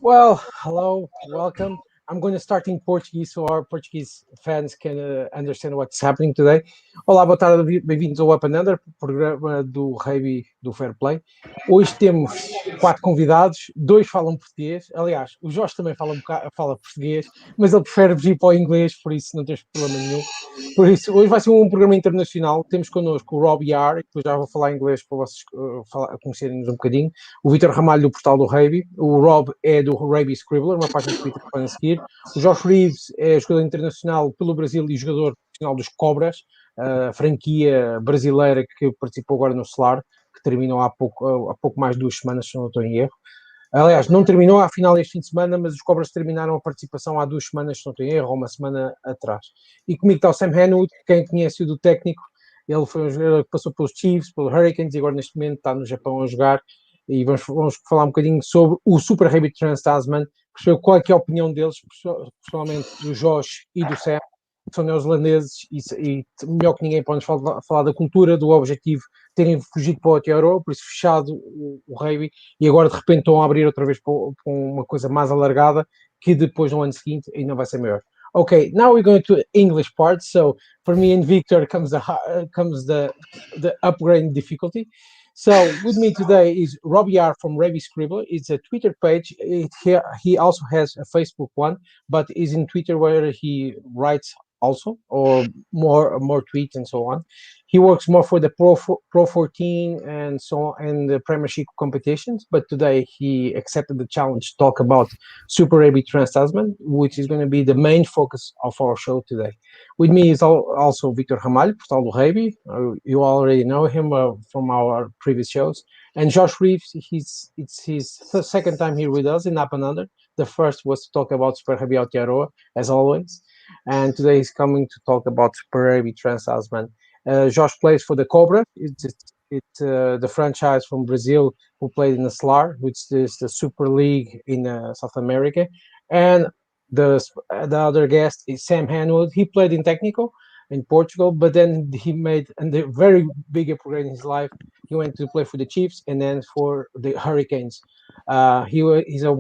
Well, hello, welcome. I'm going to start in Portuguese so our Portuguese fans can understand what's happening today. Olá, boa tarde, bem-vindos ao Up&Under, programa do Rugby do Fair Play. Hoje temos 4 convidados, 2 falam português. Aliás, o Josh também fala português, mas ele prefere vir para o inglês, por isso não tens problema nenhum. Por isso, hoje vai ser um programa internacional. Temos connosco o Rob R, que depois já vou falar inglês para vocês conhecerem-nos um bocadinho. O Vitor Ramalho, do portal do Rugby. O Rob é do Rugby Scribbler, uma página de Twitter que podem seguir. O Josh Reeves é jogador internacional pelo Brasil e jogador profissional dos Cobras, a franquia brasileira que participou agora no Solar, que terminou há pouco mais de 2 semanas, se não estou em erro. Aliás, não terminou à final este fim de semana, mas os Cobras terminaram a participação há 2 semanas, se não estou em erro, ou uma semana atrás. E comigo está o Sam Henwood, quem conhece-o do técnico. Ele foi um jogador que passou pelos Chiefs, pelos Hurricanes, e agora neste momento está no Japão a jogar. E vamos falar um bocadinho sobre o Super Rugby Trans-Tasman, perceber qual é que é a opinião deles, pessoalmente do Josh e do Sam, que são neozelandeses, e melhor que ninguém pode falar da cultura, do objetivo, terem fugido para o Aotearoa, por isso fechado o rugby, e agora de repente estão a abrir outra vez para uma coisa mais alargada, que depois no ano seguinte ainda vai ser maior. Okay, now we're going to English part. So for me and Victor comes the upgrade in difficulty. So with me today is Robbie R from Rugby Scribbler. It's a Twitter page. He also has a Facebook one, but is in Twitter where he writes also, or more tweets and so on. He works more for the Pro 14 and so on, and the Premiership competitions. But today he accepted the challenge to talk about Super Rugby Trans-Tasman, which is going to be the main focus of our show today. With me is also Victor Ramalho, portal do Rugby. You already know him from our previous shows. And Josh Reeves, it's his second time here with us in Up&Under. The first was to talk about Super Rugby Aotearoa, as always. And today he's coming to talk about Super Rugby Trans-Tasman. Josh plays for the Cobra. It's the franchise from Brazil who played in the SLAR, which is the Super League in South America. And the other guest is Sam Henwood. He played in Técnico in Portugal, but then he made a very big progress in his life. He went to play for the Chiefs and then for the Hurricanes. He's a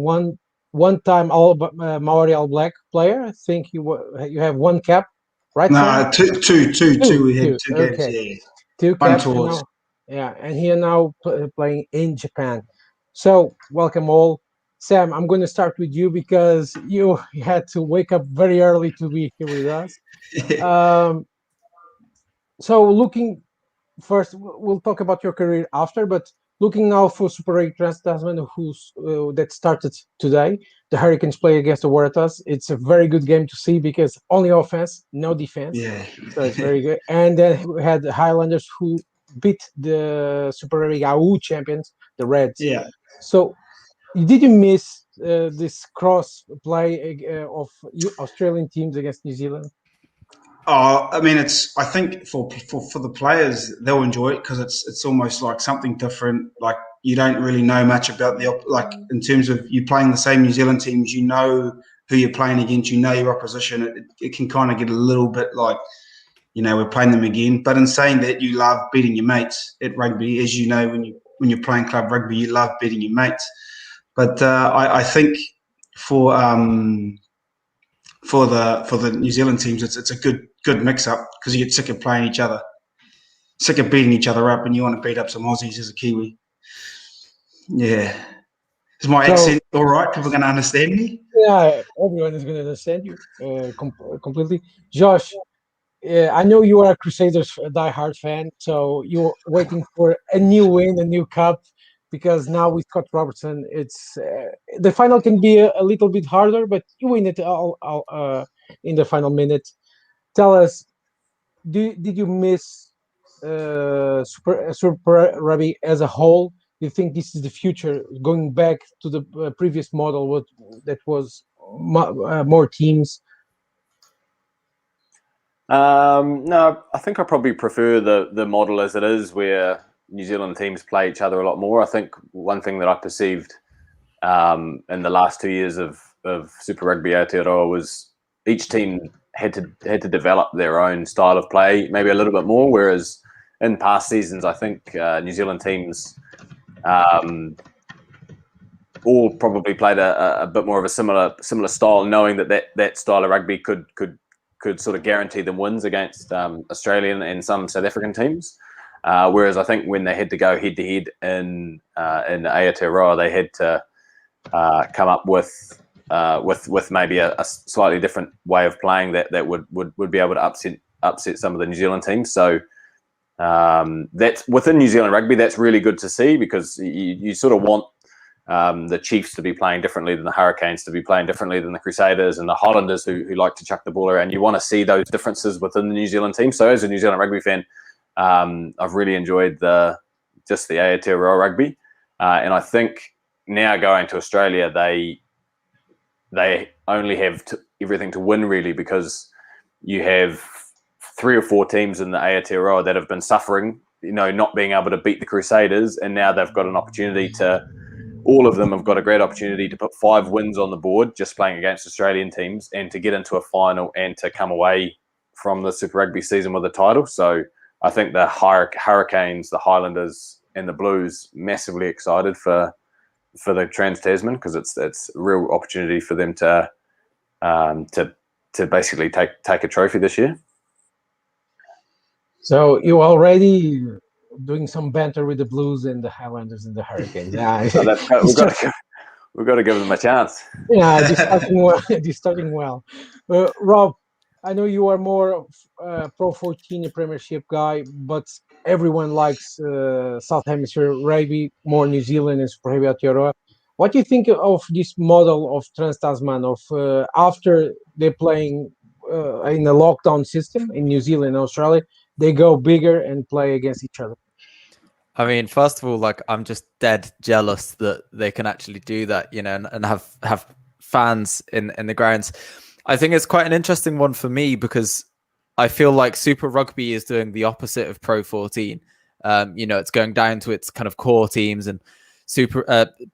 one-time Maori All Black player. I think you have one cap, right? No, two. We had 2 games. Okay. Yeah, 2 caps. And he are now playing in Japan. So welcome all. Sam, I'm going to start with you because you had to wake up very early to be here with us. So looking first, we'll talk about your career after, but looking now for Super Rugby Trans-Tasman, that started today. The Hurricanes play against the Waratahs. It's a very good game to see because only offense, no defense. Yeah. So it's very good. And then we had the Highlanders who beat the Super Rugby AU champions, the Reds. Yeah. So did you miss this cross play of Australian teams against New Zealand? I mean, I think for the players, they'll enjoy it because it's almost like something different. Like you don't really know much about in terms of you playing the same New Zealand teams, you know who you're playing against, you know your opposition. It can kind of get a little bit like, we're playing them again. But in saying that, you love beating your mates at rugby, as you know, when you're playing club rugby, you love beating your mates. But I think for the New Zealand teams, it's a good mix up because you get sick of playing each other, sick of beating each other up, and you want to beat up some Aussies as a Kiwi. Yeah, is my accent all right? People going to understand me? Yeah, everyone is going to understand you completely. Josh, I know you are a Crusaders diehard fan, so you're waiting for a new win, a new cup. Because now with Scott Robertson, it's the final can be a little bit harder, but you win it all in the final minute. Tell us, did you miss Super Rugby as a whole? Do you think this is the future, going back to the previous model, that was more teams? No, I think I probably prefer the model as it is, where New Zealand teams play each other a lot more. I think one thing that I perceived in the last 2 years of Super Rugby Aotearoa was each team had to develop their own style of play, maybe a little bit more. Whereas in past seasons, I think New Zealand teams all probably played a bit more of a similar style, knowing that style of rugby could sort of guarantee them wins against Australian and some South African teams. Whereas I think when they had to go head to head in Aotearoa, they had to come up with maybe a slightly different way of playing that would be able to upset some of the New Zealand teams. So that's within New Zealand rugby. That's really good to see, because you sort of want the Chiefs to be playing differently than the Hurricanes, to be playing differently than the Crusaders and the Highlanders who like to chuck the ball around. You want to see those differences within the New Zealand team. So as a New Zealand rugby fan, I've really enjoyed the Aotearoa rugby, and I think now going to Australia, they only have everything to win, really, because you have 3 or 4 teams in the Aotearoa that have been suffering, not being able to beat the Crusaders, and now they've got an opportunity to. All of them have got a great opportunity to put 5 wins on the board just playing against Australian teams, and to get into a final and to come away from the Super Rugby season with a title. So I think the Hurricanes, the Highlanders, and the Blues massively excited for the Trans-Tasman, because it's a real opportunity for them to basically take a trophy this year. So you already doing some banter with the Blues and the Highlanders and the Hurricanes. Yeah, So we've got to give them a chance. yeah, they're starting well. Rob, I know you are more Pro 14 Premiership guy, but everyone likes South Hemisphere rugby, more New Zealand and Super Rugby Aotearoa. What do you think of this model of Trans-Tasman, of after they're playing in a lockdown system in New Zealand and Australia, they go bigger and play against each other? I mean, first of all, I'm just dead jealous that they can actually do that, and have fans in the grounds. I think it's quite an interesting one for me, because I feel like Super Rugby is doing the opposite of Pro 14. It's going down to its kind of core teams, and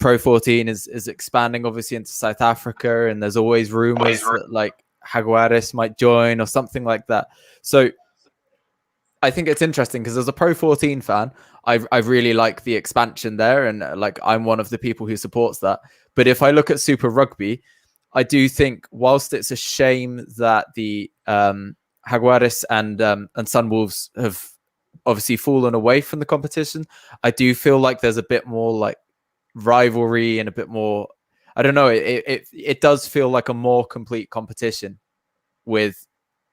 Pro 14 is expanding obviously into South Africa, and there's always rumors that Jaguares might join or something like that. So I think it's interesting, because as a Pro 14 fan, I really like the expansion there, and I'm one of the people who supports that. But if I look at Super Rugby, I do think, whilst it's a shame that the Jaguares and Sunwolves have obviously fallen away from the competition, I do feel like there's a bit more rivalry and a bit more. I don't know. It does feel like a more complete competition with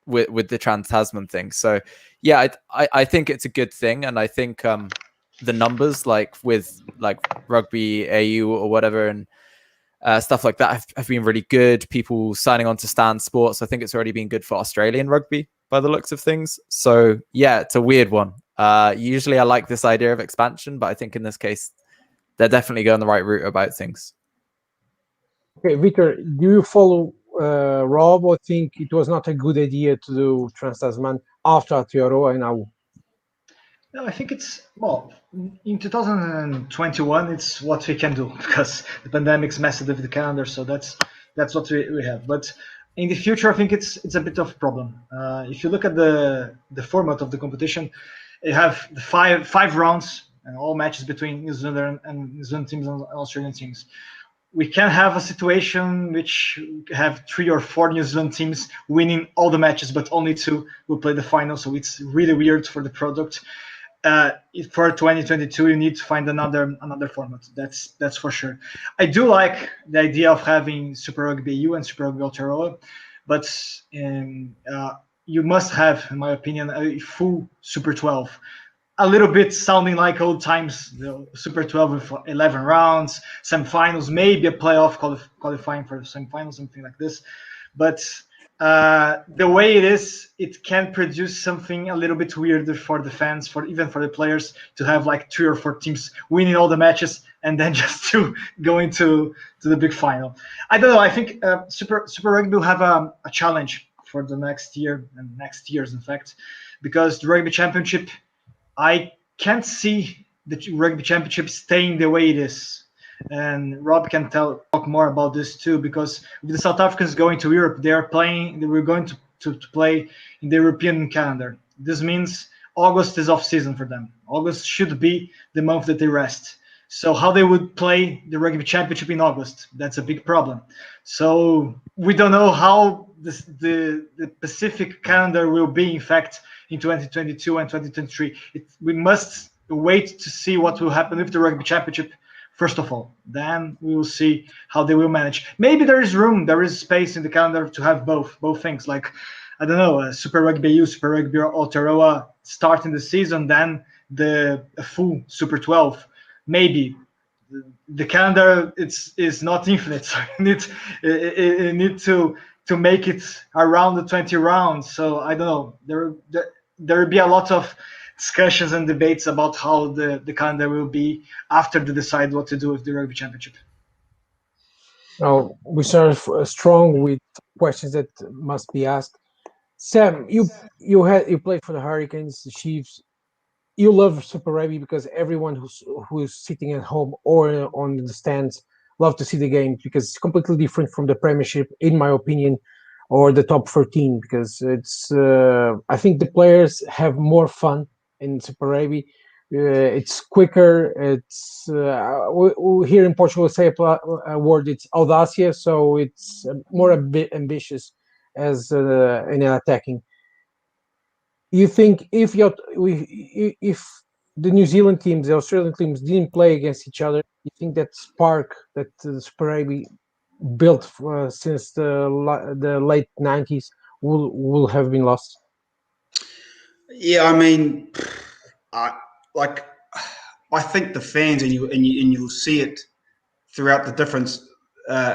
the Trans-Tasman thing. So yeah, I think it's a good thing, and I think the numbers with Rugby AU or whatever and stuff like that have been really good. People signing on to Stan Sports. I think it's already been good for Australian rugby by the looks of things. So yeah, it's a weird one. Usually I like this idea of expansion, but I think in this case they're definitely going the right route about things. Okay, Victor, do you follow Rob, or think it was not a good idea to do Trans-Tasman after Aotearoa and now? No, I think it's, in 2021, it's what we can do, because the pandemic's messed with the calendar, so that's what we have. But in the future, I think it's a bit of a problem. If you look at the format of the competition, you have the five rounds and all matches between New Zealand and New Zealand teams and Australian teams. We can have a situation which have 3 or 4 New Zealand teams winning all the matches, but only 2 will play the final. So it's really weird for the product. For 2022, you need to find another format. That's for sure. I do like the idea of having Super Rugby EU and Super Rugby Aotearoa, but you must have, in my opinion, a full Super 12. A little bit sounding like old times, Super 12 with 11 rounds, semifinals, maybe a playoff qualifying for the semifinals, something like this. But the way it is, it can produce something a little bit weirder for the fans, even for the players, to have 3 or 4 teams winning all the matches and then just to go into the big final. I don't know. I think Super Rugby will have a challenge for the next year and next years, in fact, because the Rugby Championship, I can't see the Rugby Championship staying the way it is. And Rob can talk more about this too, because with the South Africans going to Europe, they were going to play in the European calendar. This means August is off season for them. August should be the month that they rest. So how they would play the Rugby Championship in August, that's a big problem. So we don't know how the Pacific calendar will be, in fact, in 2022 and 2023. We must wait to see what will happen with the Rugby Championship, first of all. Then we will see how they will manage. Maybe there is room, there is space in the calendar to have both things. Like, I don't know, Super Rugby U, Super Rugby Aotearoa starting the season, then a full Super 12. Maybe the calendar is not infinite, so you need to make it around the 20 rounds. So I don't know. There will be a lot of discussions and debates about how the calendar will be after they decide what to do with the Rugby Championship. Now we start strong with questions that must be asked. Sam, you played for the Hurricanes, the Chiefs. You love Super Rugby because everyone who's sitting at home or on the stands love to see the game because it's completely different from the Premiership, in my opinion, or the top 13 because it's. I think the players have more fun in Super Rugby. It's quicker. It's we here in Portugal say a word. It's audácia, so it's more a bit ambitious as in attacking. You think if the New Zealand teams, the Australian teams didn't play against each other, you think that spark that Super Rugby built since the late 90s will have been lost? Yeah, I mean, I think the fans and you'll see it throughout the difference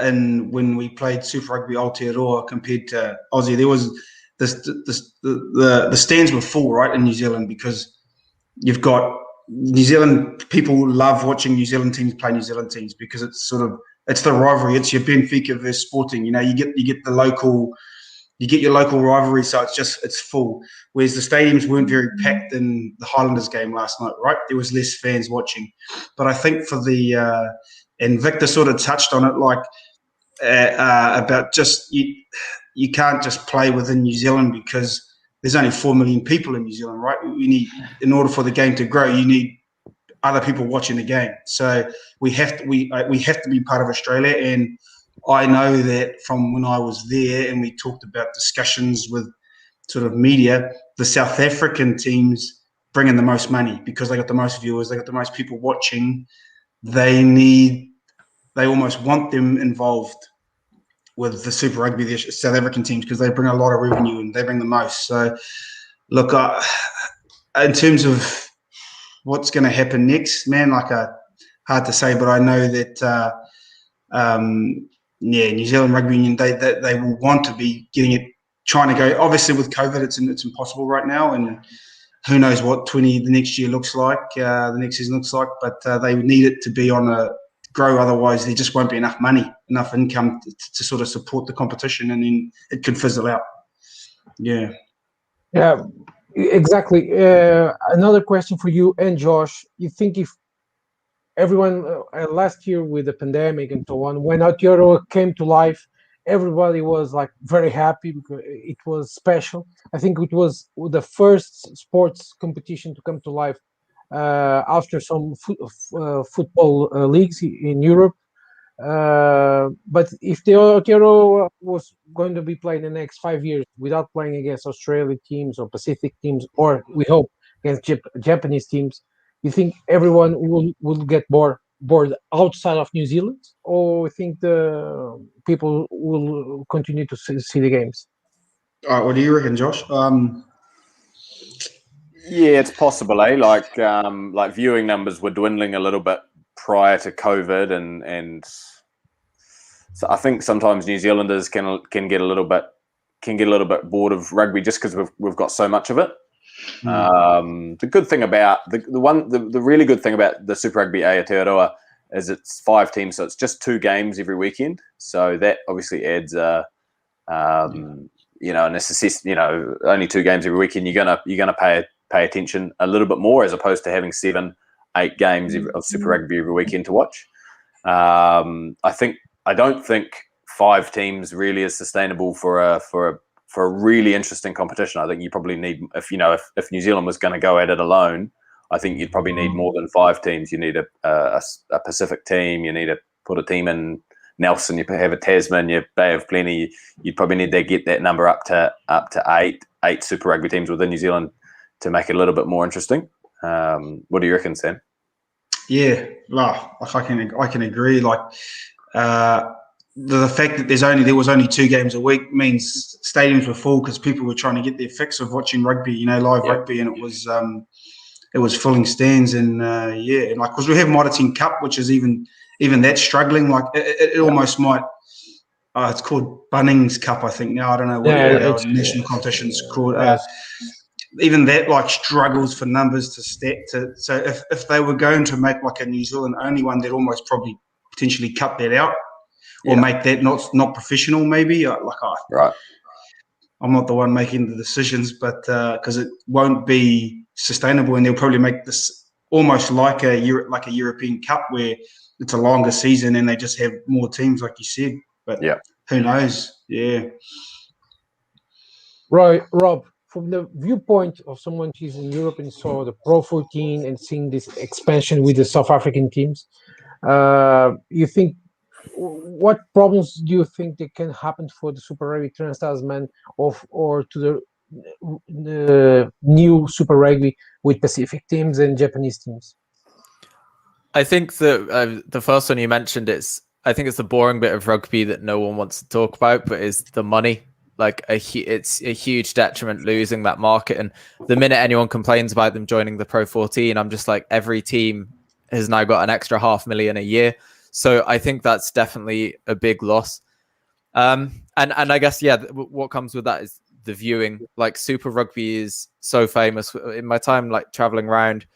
in when we played Super Rugby Aotearoa compared to Aussie. There was the stands were full, right, in New Zealand because you've got New Zealand people love watching New Zealand teams play New Zealand teams because it's the rivalry. It's your Benfica versus Sporting. You know, you get your local rivalry, so it's full. Whereas the stadiums weren't very packed in the Highlanders game last night, right? There was less fans watching. But I think for and Victor sort of touched on it, like about just you can't just play within New Zealand because there's only 4 million people in New Zealand, right? In order for the game to grow, you need other people watching the game. So we have to be part of Australia. And I know that from when I was there and we talked about discussions with sort of media, the South African teams bring in the most money because they got the most viewers, they got the most people watching. They almost want them involved with the Super Rugby, the South African teams, because they bring a lot of revenue and they bring the most. So, look, in terms of what's going to happen next, man, hard to say, but I know that, New Zealand Rugby Union, they will want to be getting it, trying to go. Obviously, with COVID, it's impossible right now, and who knows what the next year looks like, the next season looks like, but they need it to be on a grow, otherwise there just won't be enough money, enough income to sort of support the competition, and then it could fizzle out. Yeah, exactly. Another question for you and Josh. You think if everyone last year with the pandemic and so on, when Aotearoa came to life, everybody was like very happy because it was special. I think it was the first sports competition to come to life after some football leagues in Europe. But if the Aotearoa was going to be playing the next 5 years without playing against Australian teams or Pacific teams, or we hope against Japanese teams, you think everyone will get bored outside of New Zealand, or think the people will continue to see the games? All right, what do you reckon, Josh? Yeah, it's possible, eh? Like viewing numbers were dwindling a little bit prior to COVID, and so I think sometimes New Zealanders can get a little bit bored of rugby just because we've got so much of it. The good thing about the really good thing about the Super Rugby Aotearoa is it's 5 teams, so it's just 2 games every weekend. So that obviously adds only 2 games every weekend. You're gonna pay attention a little bit more as opposed to having 7-8 games of Super Rugby every weekend to watch. I don't think 5 teams really is sustainable for a really interesting competition. I think you probably need, if New Zealand was going to go at it alone, I think you'd probably need more than 5 teams. You need a Pacific team. You need to put a team in Nelson. You have a Tasman. You Bay of Plenty. You'd probably need to get that number up to 8 Super Rugby teams within New Zealand to make it a little bit more interesting. What do you reckon, Sam? Yeah, I can agree. Like the fact that there was only 2 games a week means stadiums were full because people were trying to get their fix of watching rugby, live rugby, and it was filling stands, and and like because we have Mitre 10 Cup, which is even that struggling. Like it almost might. It's called Bunnings Cup, I think now. I don't know what our national competition's called. Even that like struggles for numbers to stack to. So if they were going to make like a New Zealand only one, they'd almost probably potentially cut that out or make that not professional. Maybe right. I'm not the one making the decisions, but because it won't be sustainable, and they'll probably make this almost like a European Cup where it's a longer season and they just have more teams, like you said. But who knows? Yeah. Right, Rob. From the viewpoint of someone who's in Europe and saw the Pro 14 and seeing this expansion with the South African teams, you think what problems do you think that can happen for the Super Rugby Trans-Tasman or to the new Super Rugby with Pacific teams and Japanese teams? I think that the first one you mentioned I think it's the boring bit of rugby that no one wants to talk about, but is the money. Like it's a huge detriment losing that market. And the minute anyone complains about them joining the Pro 14, I'm just like, every team has now got an extra $500,000 a year. So I think that's definitely a big loss. And I guess, what comes with that is the viewing. Like Super Rugby is so famous. In my time, like traveling around,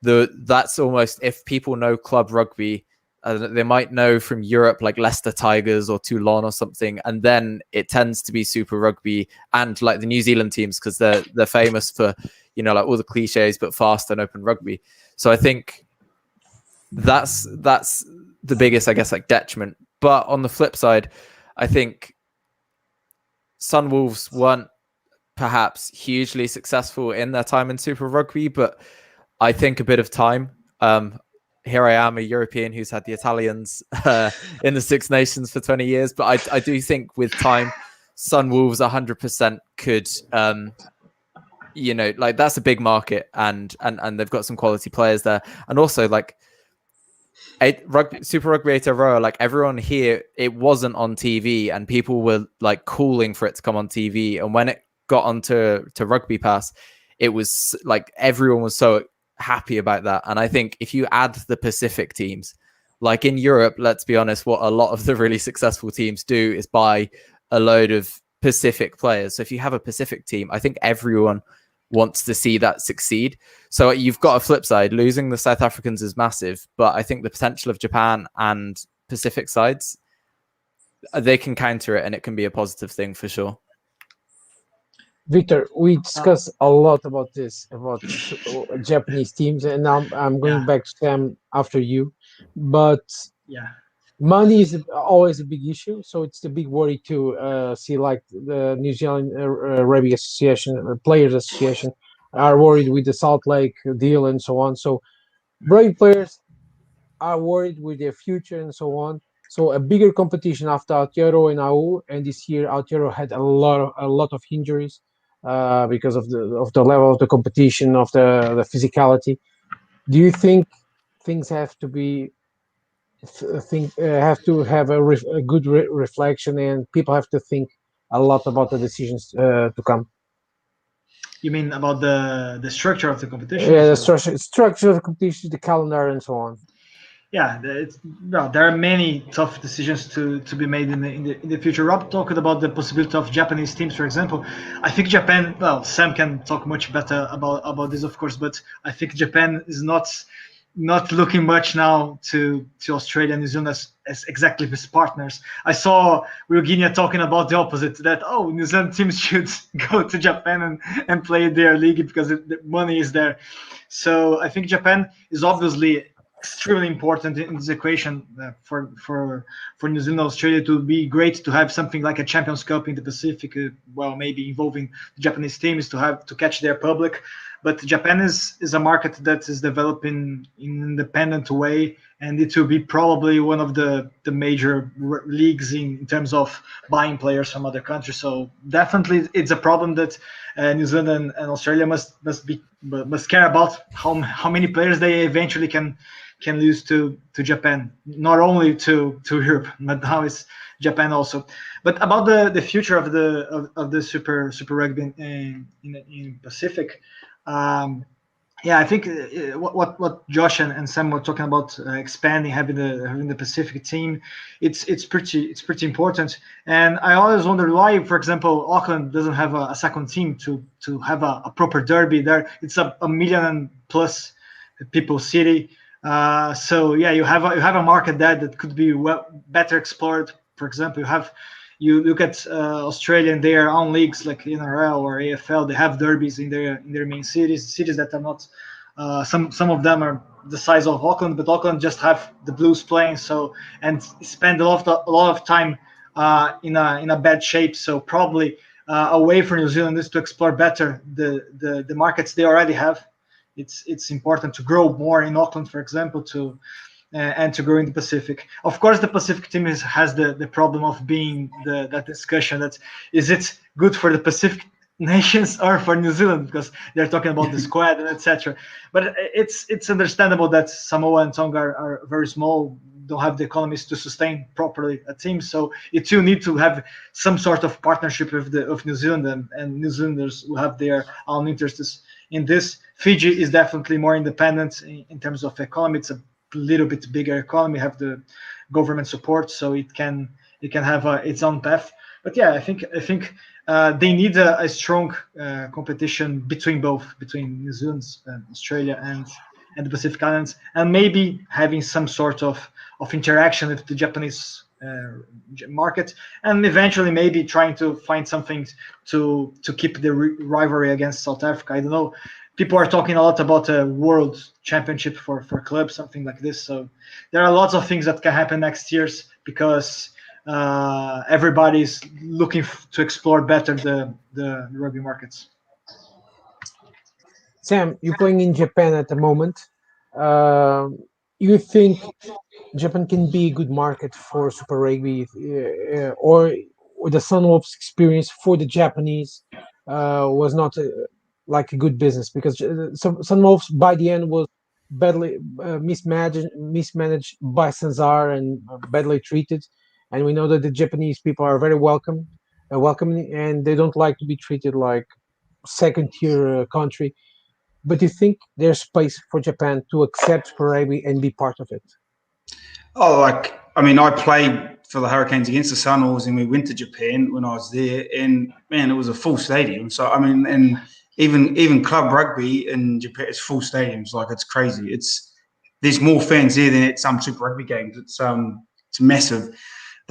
that's almost, if people know club rugby, they might know from Europe, like Leicester Tigers or Toulon or something, and then it tends to be Super Rugby and like the New Zealand teams because they're famous for like all the cliches but fast and open rugby. So I think that's the biggest, I guess, like detriment. But on the flip side, I think Sunwolves weren't perhaps hugely successful in their time in Super Rugby, but I think a bit of time. Here I am, a European who's had the Italians in the Six Nations for 20 years. But I do think with time, Sunwolves 100% could, like that's a big market and they've got some quality players there. And also like Super Rugby Aotearoa, like everyone here, it wasn't on TV and people were like calling for it to come on TV. And when it got onto Rugby Pass, it was like everyone was so happy about that. And I think if you add the Pacific teams, like in Europe, let's be honest, what a lot of the really successful teams do is buy a load of Pacific players. So if you have a Pacific team, I think everyone wants to see that succeed. So you've got a flip side. Losing the South Africans is massive, but I think the potential of Japan and Pacific sides, they can counter it and it can be a positive thing for sure. Victor, we discussed a lot about this, about Japanese teams, and now I'm going back to Sam after you. But money is always a big issue, so it's the big worry to see like the New Zealand Rugby Association, Players Association, are worried with the Salt Lake deal and so on. So rugby players are worried with their future and so on. So a bigger competition after Aotearoa and AU, and this year Aotearoa had a lot of injuries. Because of the level of the competition, of the physicality. Do you think things have to have a good reflection, and people have to think a lot about the decisions to come? You mean about the structure of the competition? Yeah, the structure of the competition, the calendar, and so on. Yeah, there are many tough decisions to be made in the future. Rob talked about the possibility of Japanese teams, for example. I think Japan. Well, Sam can talk much better about this, of course, but I think Japan is not looking much now to Australia and New Zealand as exactly his partners. I saw Virginia talking about the opposite, that New Zealand teams should go to Japan and play their league because the money is there. So I think Japan is obviously extremely important in this equation for New Zealand and Australia. To be great to have something like a Champions Cup in the Pacific, maybe involving the Japanese teams to catch their public. but Japan is a market that is developing in an independent way, and it will be probably one of the major leagues in terms of buying players from other countries. So definitely it's a problem that New Zealand and Australia must care about how many players they eventually can lose to Japan, not only to Europe, but now it's Japan also. But about the future of the Super Rugby in Pacific, I think what Josh and Sam were talking about, expanding, having the Pacific team, it's pretty important. And I always wondered why, for example, Auckland doesn't have a second team to have a proper derby there. It's a 1 million plus people city. So yeah, you have a market there that could be better explored. For example, you look at Australia and their own leagues like NRL or AFL. They have derbies in their main cities that are not. Some of them are the size of Auckland, but Auckland just have the Blues playing and spend a lot of time in a bad shape. So probably a way for New Zealand is to explore better the markets they already have. It's important to grow more in Auckland, for example, and to grow in the Pacific. Of course, the Pacific team has the problem of being that discussion that is it good for the Pacific nations or for New Zealand, because they're talking about the squad and etc. But it's understandable that Samoa and Tonga are very small, don't have the economies to sustain properly a team. So it will need to have some sort of partnership of New Zealand, and New Zealanders will have their own interests in this. Fiji is definitely more independent in terms of economy. It's a little bit bigger economy, have the government support, so it can have its own path. But yeah, I think they need a strong competition between New Zealand and Australia and the Pacific Islands, and maybe having some sort of interaction with the Japanese market, and eventually maybe trying to find something to keep the rivalry against South Africa. I don't know. People are talking a lot about a world championship for clubs, something like this. So there are lots of things that can happen next year because everybody's looking to explore better the rugby markets. Sam, you're playing in Japan at the moment. You think Japan can be a good market for Super Rugby, or the Sunwolves experience for the Japanese was not like a good business, because Sunwolves by the end was badly mismanaged by Sanzar and badly treated, and we know that the Japanese people are very welcoming, and they don't like to be treated like second-tier country. But do you think there's space for Japan to accept Super Rugby and be part of it? Oh, I played for the Hurricanes against the Sunwolves, and we went to Japan when I was there, and man, it was a full stadium. So and even club rugby in Japan, it's full stadiums. Like, it's crazy. There's more fans there than at some Super Rugby games. It's massive.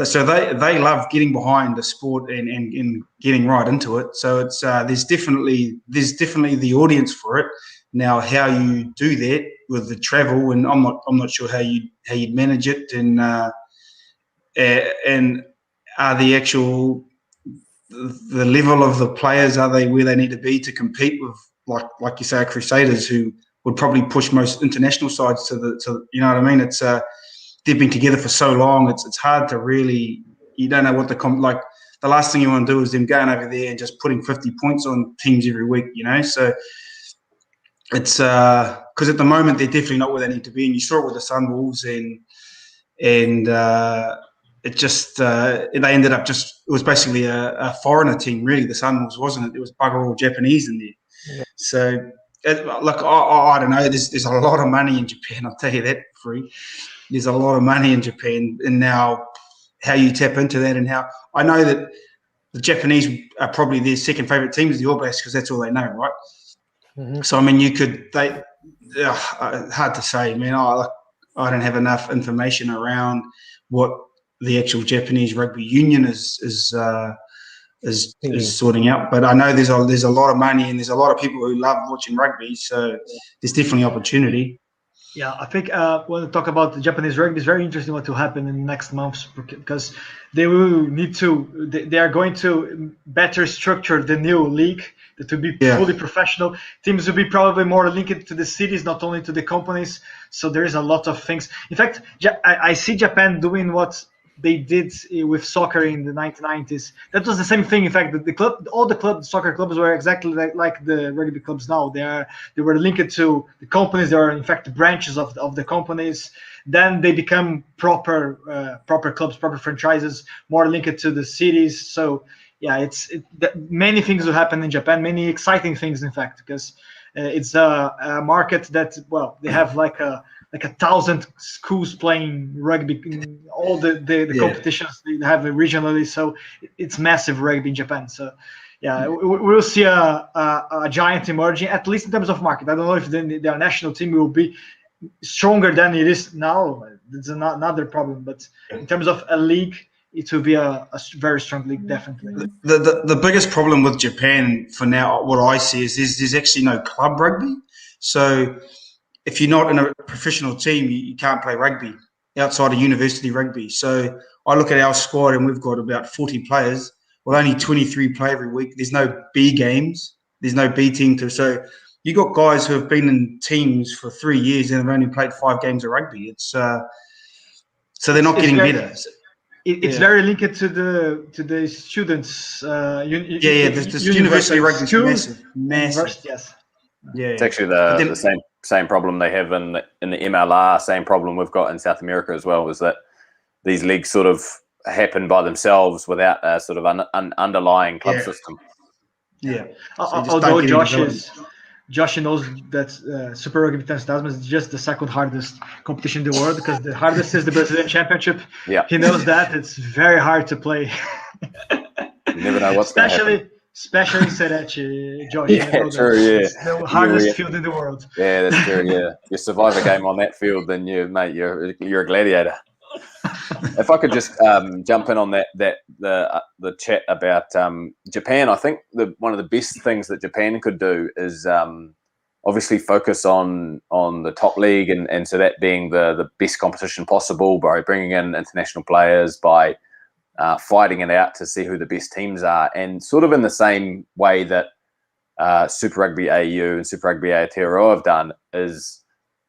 So they love getting behind the sport and getting right into it. So it's there's definitely the audience for it. Now, how you do that with the travel, and I'm not sure how you'd manage it, and are the level of the players, are they where they need to be to compete with like you say, Crusaders, who would probably push most international sides to you know what I mean? It's they've been together for so long. It's hard to really, you don't know what the last thing you want to do is them going over there and just putting 50 points on teams every week, you know. So it's because at the moment they're definitely not where they need to be, and you saw it with the Sunwolves, and it just they ended up it was basically a foreigner team, really. The Sunwolves, wasn't it? It was bugger all Japanese in there. Yeah. So look, I don't know. There's a lot of money in Japan. I'll tell you that for free. There's a lot of money in Japan, and now how you tap into that, and how I know that the Japanese are probably their second favorite team is the All Blacks, because that's all they know, right? Mm-hmm. So I mean, hard to say, man. I don't have enough information around what the actual Japanese rugby union is sorting out, but I know there's a lot of money, and there's a lot of people who love watching rugby. So there's definitely opportunity. Yeah, I think when we talk about the Japanese rugby, it's very interesting what will happen in the next months because they will need to. They are going to better structure the new league that will be fully professional. Teams will be probably more linked to the cities, not only to the companies. So there is a lot of things. In fact, I see Japan doing what they did with soccer in the 1990s. That was the same thing. In fact, all the soccer clubs were exactly like the rugby clubs now. They were linked to the companies. They are in fact the branches of the companies. Then they become proper clubs, proper franchises, more linked to the cities. So yeah, many things will happen in Japan. Many exciting things, in fact, because it's a market that they have like 1,000 schools playing rugby in all the competitions they have regionally. So it's massive rugby in Japan. So yeah, we'll see a giant emerging, at least in terms of market. I don't know if their national team will be stronger than it is now. It's another problem. But in terms of a league, it will be a very strong league, definitely. The biggest problem with Japan for now, what I see, is there's actually no club rugby. So if you're not in a professional team, you can't play rugby outside of university rugby. So I look at our squad and we've got about 40 players. Well, only 23 play every week. There's no B games. There's no B team. So you got guys who have been in teams for 3 years and have only played 5 games of rugby. It's so they're not getting better. It's very linked to the students. The university rugby is massive. Yes. Yeah, it's actually the same problem they have in the MLR. Same problem we've got in South America as well. Is that these leagues sort of happen by themselves without a sort of an underlying club system. Yeah. Although Josh knows that Super Rugby Trans-Tasman is just the second hardest competition in the world because the hardest is the Brazilian Championship. Yeah. He knows that it's very hard to play. You never know what's going to happen. Especially in Serete, Josh. Yeah, true, yeah. It's the hardest field in the world. Yeah, that's true, yeah. You survive a game on that field, then you're a gladiator. If I could just jump in on the chat about Japan, I think one of the best things that Japan could do is obviously focus on the top league and so that being the best competition possible by bringing in international players, by fighting it out to see who the best teams are, and sort of in the same way that Super Rugby AU and Super Rugby Aotearoa have done, is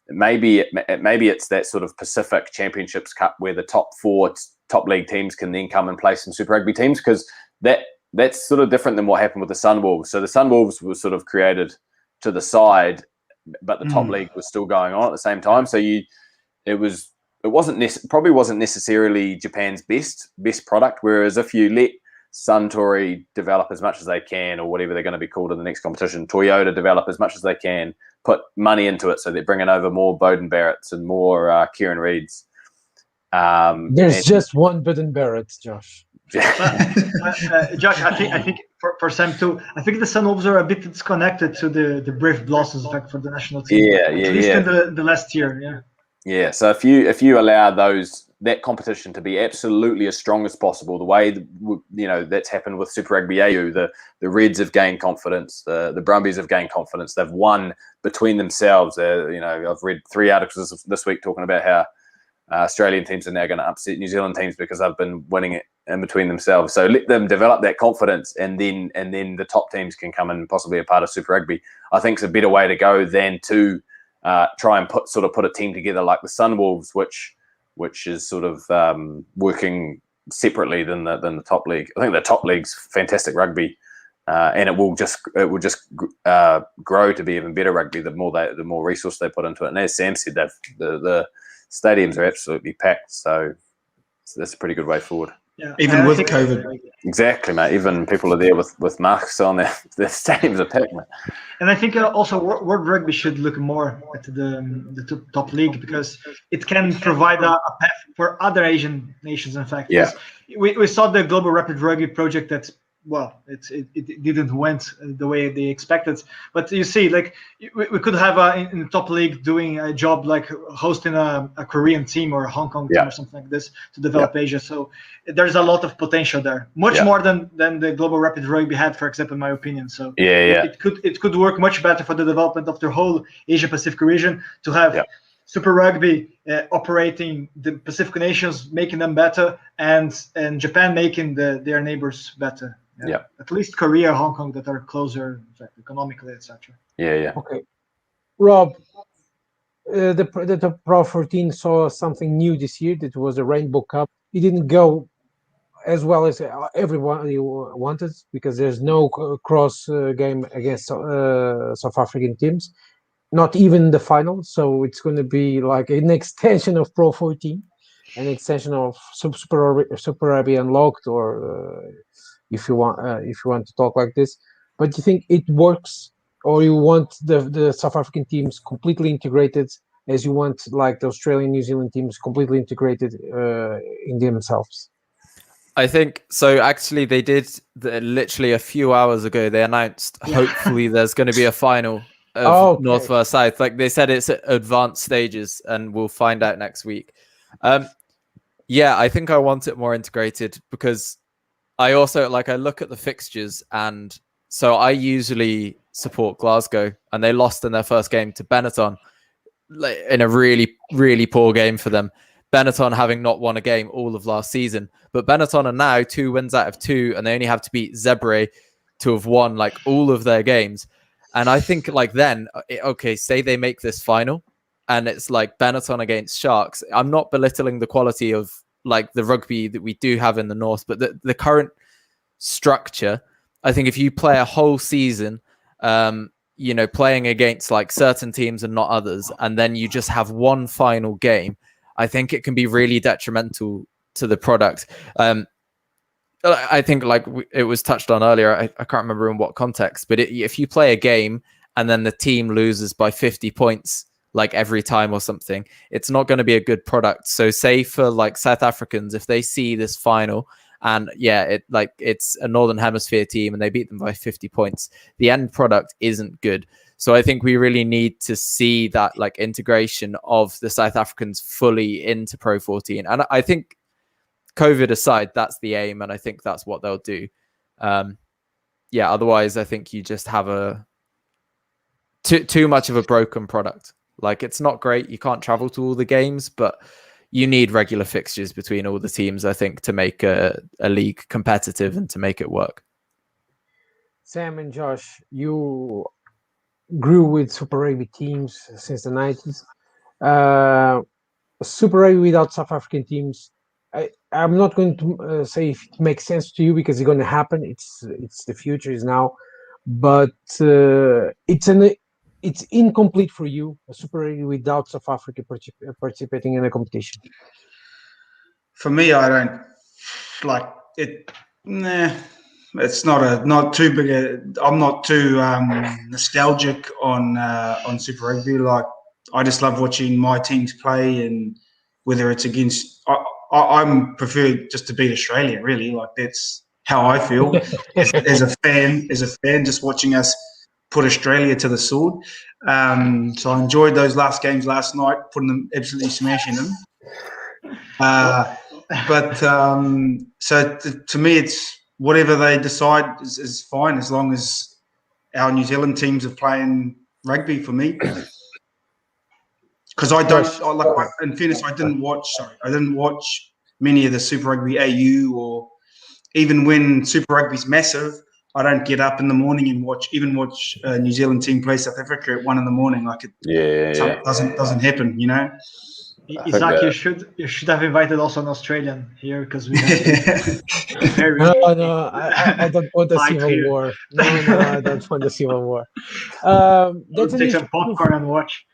maybe it's that sort of Pacific Championships Cup where the top 4 top league teams can then come and play some Super Rugby teams, because that's sort of different than what happened with the Sunwolves. So the Sunwolves were sort of created to the side, but the top league was still going on at the same time. So it probably wasn't necessarily Japan's best product. Whereas if you let Suntory develop as much as they can, or whatever they're going to be called in the next competition, Toyota develop as much as they can, put money into it, so they're bringing over more Bowden Barretts and more Kieran Reeds. There's just one Bowden Barrett, Josh. Josh, I think for Sam too, I think the Sunwolves are a bit disconnected to the Brave Blossoms effect for the national team. At least in the last year, yeah. Yeah, so if you allow that competition to be absolutely as strong as possible, the way that's happened with Super Rugby AU, the Reds have gained confidence, the Brumbies have gained confidence. They've won between themselves. I've read 3 articles this week talking about how Australian teams are now going to upset New Zealand teams because they've been winning it in between themselves. So let them develop that confidence, and then the top teams can come and possibly a part of Super Rugby. I think it's a better way to go than to try and put a team together like the Sunwolves, which is sort of working separately than the top league. I think the top league's fantastic rugby, and it will just grow to be even better rugby the more resource they put into it. And as Sam said, the stadiums are absolutely packed, so that's a pretty good way forward. Yeah, even with COVID. Exactly, mate. Even people are there with masks on. Their stadiums are packed, mate. And I think also World Rugby should look more at the top league, because it can provide a path for other Asian nations. In fact, we saw the Global Rapid Rugby project that it didn't went the way they expected. But you see, like we could have in the top league doing a job like hosting a Korean team or a Hong Kong team or something like this to develop Asia. So there's a lot of potential there, much more than the Global Rapid Rugby had, for example, in my opinion. So it could work much better for the development of the whole Asia Pacific region to have Super Rugby operating the Pacific nations, making them better, and Japan making their neighbors better. Yeah. At least Korea, Hong Kong, that are closer, in fact, economically, etc. Yeah. Okay, Rob. The Pro 14 saw something new this year. That was a Rainbow Cup. It didn't go as well as everybody wanted because there's no cross game against South African teams, not even the final. So it's going to be like an extension of Pro 14, an extension of Super Rugby Unlocked, or if you want to talk like this. But you think it works, or you want the South African teams completely integrated, as you want like the Australian, New Zealand teams completely integrated in themselves? I think so. Actually, they did literally a few hours ago. They announced hopefully there's going to be a final of North versus South. Like they said, it's at advanced stages, and we'll find out next week. Yeah, I think I want it more integrated because I also I look at the fixtures, and so I usually support Glasgow, and they lost in their first game to Benetton in a really, really poor game for them. Benetton having not won a game all of last season, but Benetton are now 2 wins out of 2, and they only have to beat Zebre to have won all of their games. And I think then, okay, say they make this final, and it's Benetton against Sharks. I'm not belittling the quality of the rugby that we do have in the North, but the current structure, I think if you play a whole season, playing against certain teams and not others, and then you just have one final game, I think it can be really detrimental to the product. I think it was touched on earlier, I can't remember in what context, but if you play a game and then the team loses by 50 points every time or something, it's not going to be a good product. So say for South Africans, if they see this final and it's a Northern Hemisphere team and they beat them by 50 points, the end product isn't good. So I think we really need to see that integration of the South Africans fully into Pro 14. And I think COVID aside, that's the aim. And I think that's what they'll do. Otherwise I think you just have too much of a broken product. It's not great. You can't travel to all the games, but you need regular fixtures between all the teams, I think, to make a league competitive and to make it work. Sam and Josh, you grew with Super Rugby teams since the 90s. Super Rugby without South African teams, I'm not going to say if it makes sense to you because it's going to happen. It's the future is now, but it's incomplete for you, a Super Rugby without South Africa participating in a competition. For me, I don't like it. Nah. It's not too big. I'm not too nostalgic on Super Rugby. I just love watching my teams play, and whether it's against, I'm prefer just to beat Australia. Really, that's how I feel as a fan. Just watching us put Australia to the sword. So I enjoyed those last games last night, putting them absolutely smashing them. So to me, it's. Whatever they decide is fine as long as our New Zealand teams are playing rugby for me. Because in fairness, I didn't watch many of the Super Rugby AU, or even when Super Rugby's massive, I don't get up in the morning and watch a New Zealand team play South Africa at 1 a.m. Doesn't happen, Isaac, you should have invited also an Australian here because we have No, I don't want a civil war. No, I don't want a civil war. That's take some popcorn and watch.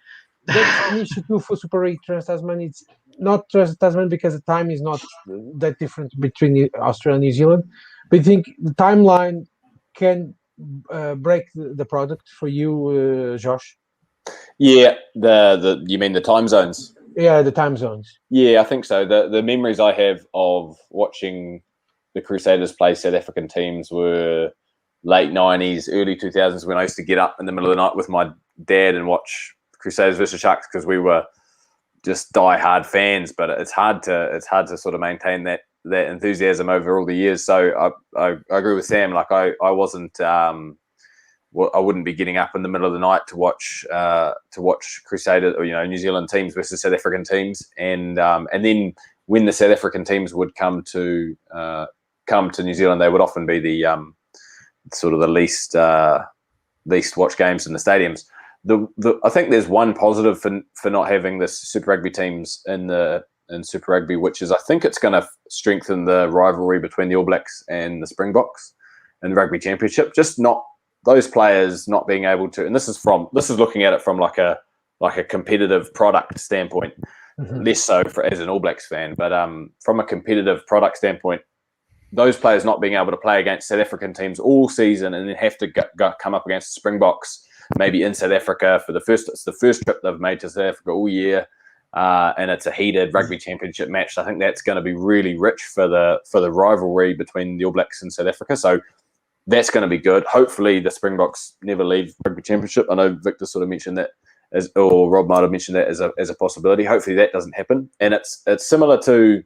That's an issue too for Super Rugby Trans-Tasman. It's not Trans-Tasman because the time is not that different between Australia and New Zealand. But I think the timeline can break the product for you, Josh. Yeah, you mean the time zones? Yeah, the time zones. Yeah, I think so. The memories I have of watching the Crusaders play South African teams were late 90s, early 2000s, when I used to get up in the middle of the night with my dad and watch Crusaders versus Sharks because we were just die-hard fans. But it's hard to sort of maintain that enthusiasm over all the years. So I agree with Sam. I wasn't I wouldn't be getting up in the middle of the night to watch Crusader or New Zealand teams versus South African teams, and then when the South African teams would come to New Zealand, they would often be the sort of the least watched games in the stadiums. I think there's one positive for not having the Super Rugby teams in Super Rugby, which is I think it's going to strengthen the rivalry between the All Blacks and the Springboks in the Rugby Championship. Just not those players not being able to, and this is looking at it from like a competitive product standpoint, less so as an All Blacks fan, but from a competitive product standpoint, those players not being able to play against South African teams all season and then have to come up against the Springboks maybe in South Africa it's the first trip they've made to South Africa all year, and it's a heated Rugby Championship match. I think that's going to be really rich for the rivalry between the All Blacks and South Africa. So that's going to be good. Hopefully the Springboks never leave Rugby Championship. I know Victor sort of mentioned that, or Rob might have mentioned that as a possibility. Hopefully that doesn't happen. And it's similar to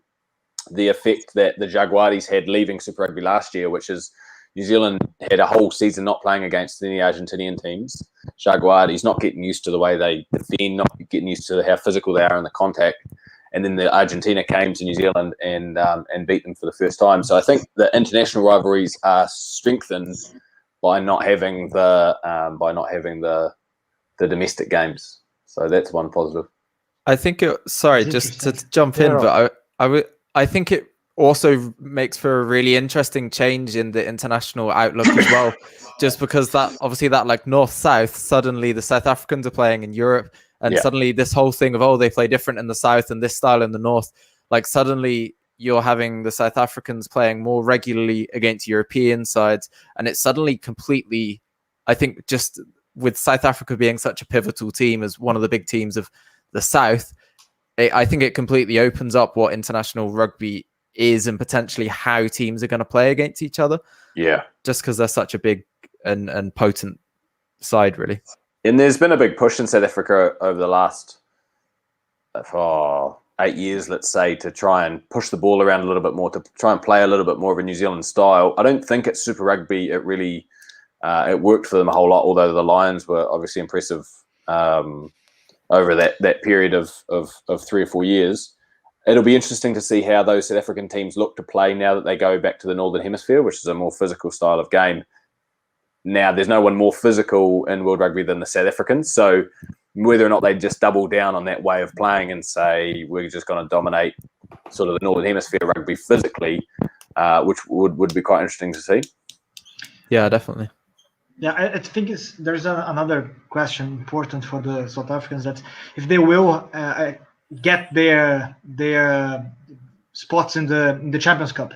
the effect that the Jaguares had leaving Super Rugby last year, which is New Zealand had a whole season not playing against any Argentinian teams. Jaguares not getting used to the way they defend, not getting used to how physical they are in the contact. And then the Argentina came to New Zealand and beat them for the first time. So I think the international rivalries are strengthened by not having the domestic games. So that's one positive. I think just to jump in, but I think it also makes for a really interesting change in the international outlook as well. Just because that obviously that like north-south, suddenly the South Africans are playing in Europe, and suddenly this whole thing of they play different in the south and this style in the north, like suddenly you're having the South Africans playing more regularly against European sides, and it's suddenly completely, I think, just with South Africa being such a pivotal team as one of the big teams of the south, I think it completely opens up what international rugby is and potentially how teams are going to play against each other. Yeah. Just because they're such a big and potent side, really. And there's been a big push in South Africa over the last 8 years, let's say, to try and push the ball around a little bit more, to try and play a little bit more of a New Zealand style. I don't think it's Super Rugby. It really it worked for them a whole lot, although the Lions were obviously impressive over that period of 3 or 4 years. It'll be interesting to see how those South African teams look to play now that they go back to the Northern Hemisphere, which is a more physical style of game. Now, there's no one more physical in World Rugby than the South Africans. So whether or not they just double down on that way of playing and say, we're just going to dominate sort of the Northern Hemisphere rugby physically, which would be quite interesting to see. Yeah, definitely. Yeah, I think there's another question important for the South Africans, that if they will get their spots in the Champions Cup,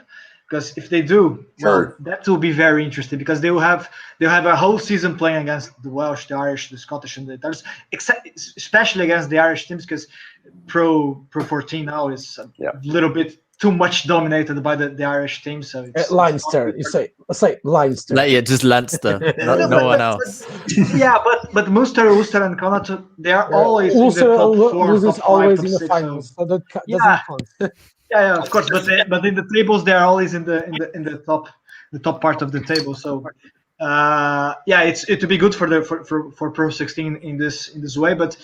because if they do, that will be very interesting, because they'll have a whole season playing against the Welsh, the Irish, the Scottish, and the Italians, especially against the Irish teams, because Pro 14 now is a little bit too much dominated by the Irish team. So it's Leinster, let's say Leinster. Just Leinster, no one else. Yeah, but Munster, Ulster, and Connacht, they are always in the top 4, top 5, always top in the 6, finals. So that doesn't count. Yeah, of course. But in the tables, they are always in the top part of the table. So it would be good for Pro 16 in this way. But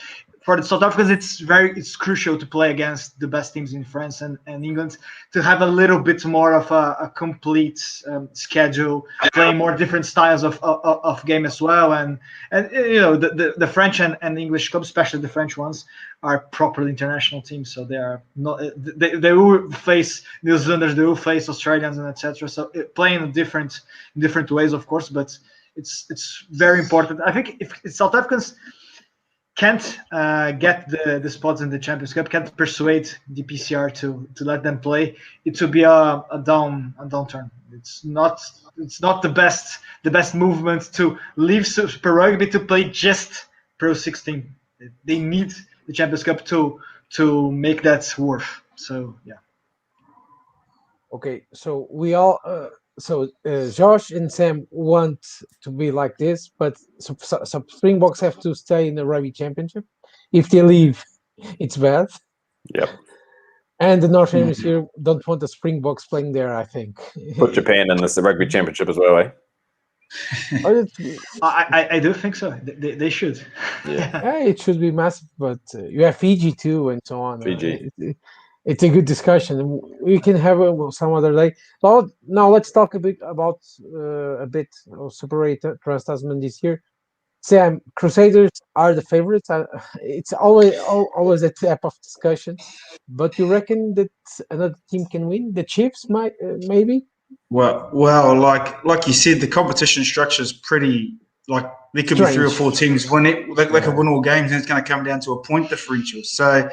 for the South Africans, it's crucial to play against the best teams in France and England, to have a little bit more of a complete schedule, playing more different styles of game as well. And the French and English clubs, especially the French ones, are properly international teams. So they are not. They will face New Zealanders, they will face Australians, and etc. So playing in different ways, of course, but it's very important. I think if South Africans can't get the spots in the Champions Cup, can't persuade the PCR to let them play, it will be a downturn. It's not the best movement to leave Super Rugby to play just Pro 16. They need the Champions Cup to make that worth. So yeah. Okay, so we all Josh and Sam want to be like this, but so Springboks have to stay in the Rugby Championship. If they leave, it's bad. Yep. And the Northern Hemisphere don't want the Springboks playing there, I think. Put Japan in the Rugby Championship as well, eh? Or I do think so. They should. Yeah. it should be massive, but you have Fiji too, and so on. Fiji. It's a good discussion. We can have it some other day. But now let's talk a bit about of Super Rugby Trans-Tasman this year. Sam, Crusaders are the favorites. It's always a type of discussion. But you reckon that another team can win? The Chiefs might, maybe. Well, like you said, the competition structure is pretty like there could Strange. be 3 or 4 teams win it. They could win all games, and it's going to come down to a point differential. So,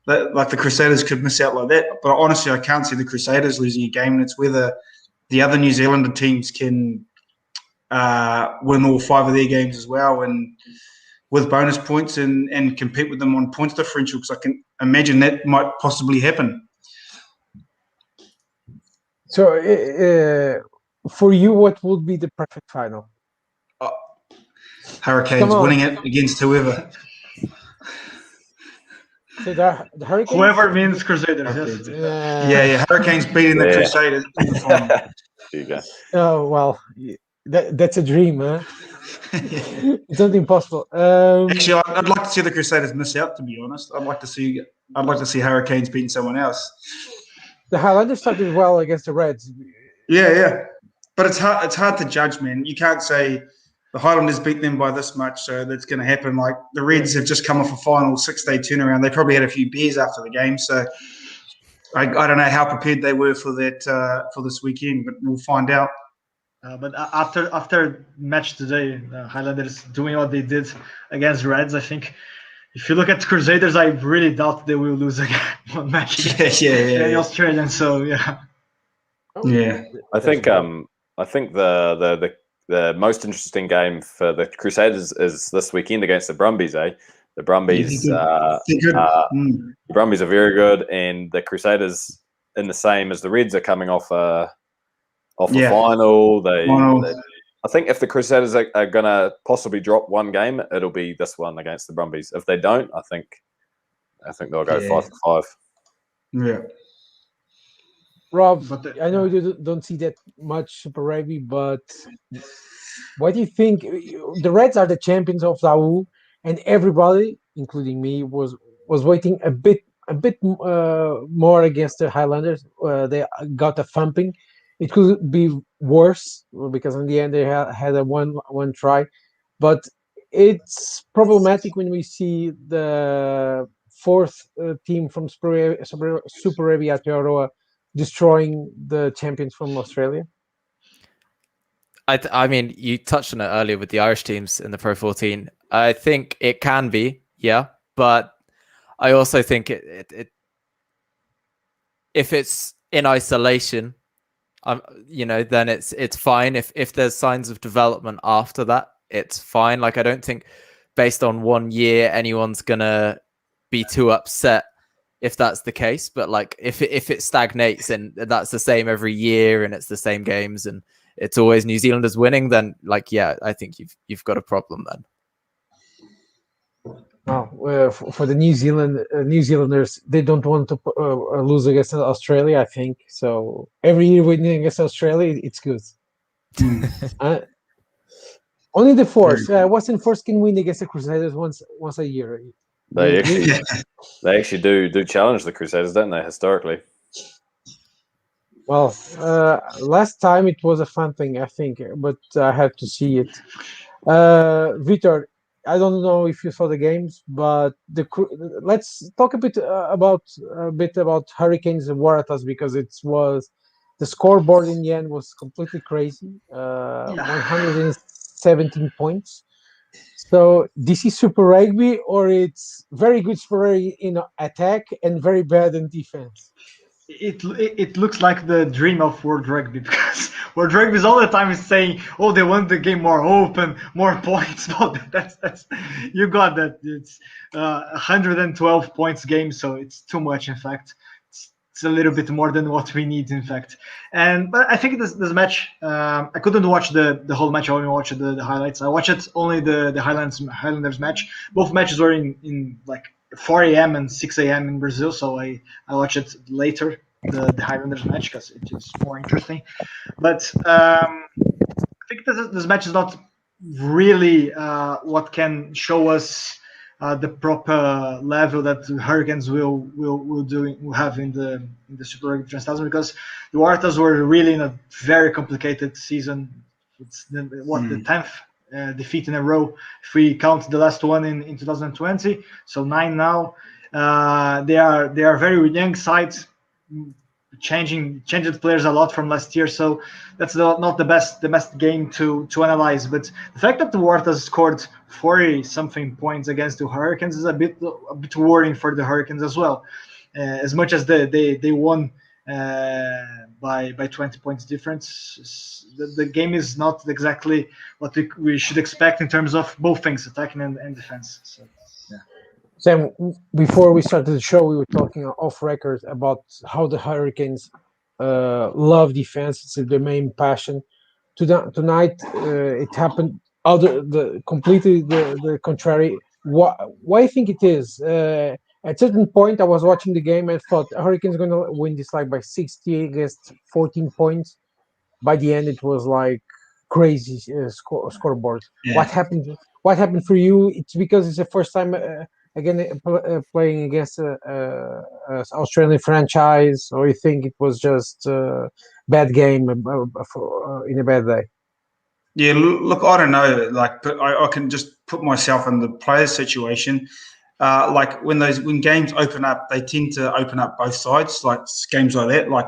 like the Crusaders could miss out like that. But honestly, I can't see the Crusaders losing a game, and it's whether the other New Zealander teams can win all 5 of their games as well, and with bonus points and compete with them on points differential. Because I can imagine that might possibly happen. So, for you, what would be the perfect final? Hurricanes winning it against whoever. So the Hurricanes. Whoever means Crusaders. Yes. Yeah. Hurricanes beating the Crusaders in the final. There you go. Oh well, that's a dream, huh? It's not impossible. Actually, I'd like to see the Crusaders miss out. To be honest, I'd like to see Hurricanes beating someone else. The Highlanders started well against the Reds. Yeah. But it's hard to judge, man. You can't say the Highlanders beat them by this much, so that's going to happen. Like the Reds have just come off a final 6-day turnaround. They probably had a few beers after the game, so I don't know how prepared they were for that for this weekend, but we'll find out. But after match today, Highlanders doing what they did against Reds, I think if you look at Crusaders, I really doubt they will lose again one match against the Australians. So yeah. I think the most interesting game for the Crusaders is this weekend against the Brumbies. The Brumbies, the Brumbies are very good, and the Crusaders, in the same as the Reds, are coming off a final. I think if the Crusaders are going to possibly drop one game, it'll be this one against the Brumbies. If they don't, I think they'll go 5-5. Yeah. Rob, I know you don't see that much Super Rugby, but what do you think? The Reds are the champions of the AU, and everybody, including me, was waiting a bit more against the Highlanders. They got a thumping. It could be worse because in the end they had a one try, but it's problematic when we see the 4th team from Super Rugby Aotearoa destroying the champions from Australia. I mean, you touched on it earlier with the Irish teams in the Pro 14. I think it can be, but I also think it if it's in isolation, then it's fine. If there's signs of development after that, it's fine. Like I don't think based on 1 year anyone's gonna be too upset if that's the case. But like if it stagnates and that's the same every year and it's the same games and it's always New Zealanders winning, then I think you've got a problem then. Oh, for the New Zealanders, they don't want to lose against Australia. I think so. Every year winning against Australia, it's good. Only the Force, Western Force can win against the Crusaders once a year. They actually do challenge the Crusaders, don't they? Historically. Well, last time it was a fun thing, I think, but I have to see it. Vitor, I don't know if you saw the games, but let's talk a bit about Hurricanes and Waratahs because the scoreboard in the end was completely crazy. 117 points. So this is Super Rugby, or it's very good Super Rugby in attack and very bad in defense. It looks like the dream of World Rugby because World Rugby is all the time saying, "Oh, they want the game more open, more points." No, that's you got that. It's 112 points game, so it's too much. In fact, it's a little bit more than what we need. In fact, but I think this match, I couldn't watch the whole match. I only watched the highlights. I watched only the Highlanders match. Both matches were in like 4 a.m. and 6 a.m. in Brazil, so I watched it later, the Highlanders match, because it is more interesting. But I think think this match is not really what can show us the proper level that the Hurricanes will have in the Super Rugby Trans-Tasman, because the Waratahs were really in a very complicated season. It's the 10th defeat in a row if we count the last one in 2020. So 9 now. They are very young sides, changing the players a lot from last year. So that's not the best game to analyze. But the fact that the Waratahs scored 40-something points against the Hurricanes is a bit worrying for the Hurricanes as well. As much as they won by 20 points difference, the game is not exactly what we should expect in terms of both things, attacking and defense. So, yeah. Sam, before we started the show, we were talking off record about how the Hurricanes love defense. It's their main passion. Tonight, it happened completely the contrary. Why I think it is? At a certain point, I was watching the game and thought Hurricanes going to win this like by 60 against 14 points. By the end, it was like crazy scoreboard. Yeah. What happened for you? It's because it's the first time again playing against an Australian franchise, or you think it was just a bad game in a bad day? Yeah, look, I don't know. Like, but I can just put myself in the player's situation. Like when games open up, they tend to open up both sides. Like games like that, like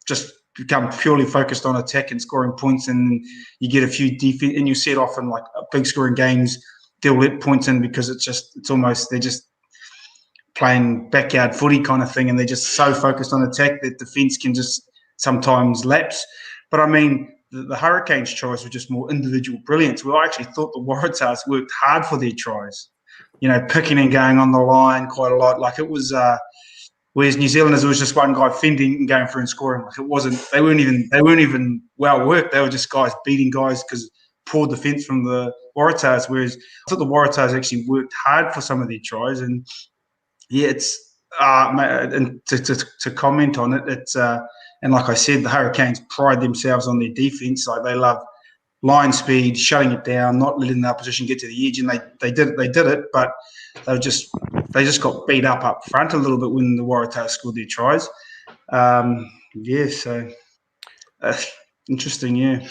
just become purely focused on attack and scoring points, and you get a few defense, and you set off in like big scoring games. They'll let points in because it's almost they're just playing backyard footy kind of thing, and they're just so focused on attack that defense can just sometimes lapse. But I mean, the Hurricanes' tries were just more individual brilliance. We actually thought the Waratahs worked hard for their tries, picking and going on the line quite a lot. Like it was, whereas New Zealanders, it was just one guy fending and going through and scoring. Like it wasn't, they weren't even well worked. They were just guys beating guys because poor defense from the Waratahs. Whereas I thought the Waratahs actually worked hard for some of their tries. And yeah, it's and to comment on it, it's and like I said, the Hurricanes pride themselves on their defense. Like they love line speed, shutting it down, not letting the opposition get to the edge, and they did it, but they just got beat up front a little bit when the Waratahs scored their tries. So interesting, yeah.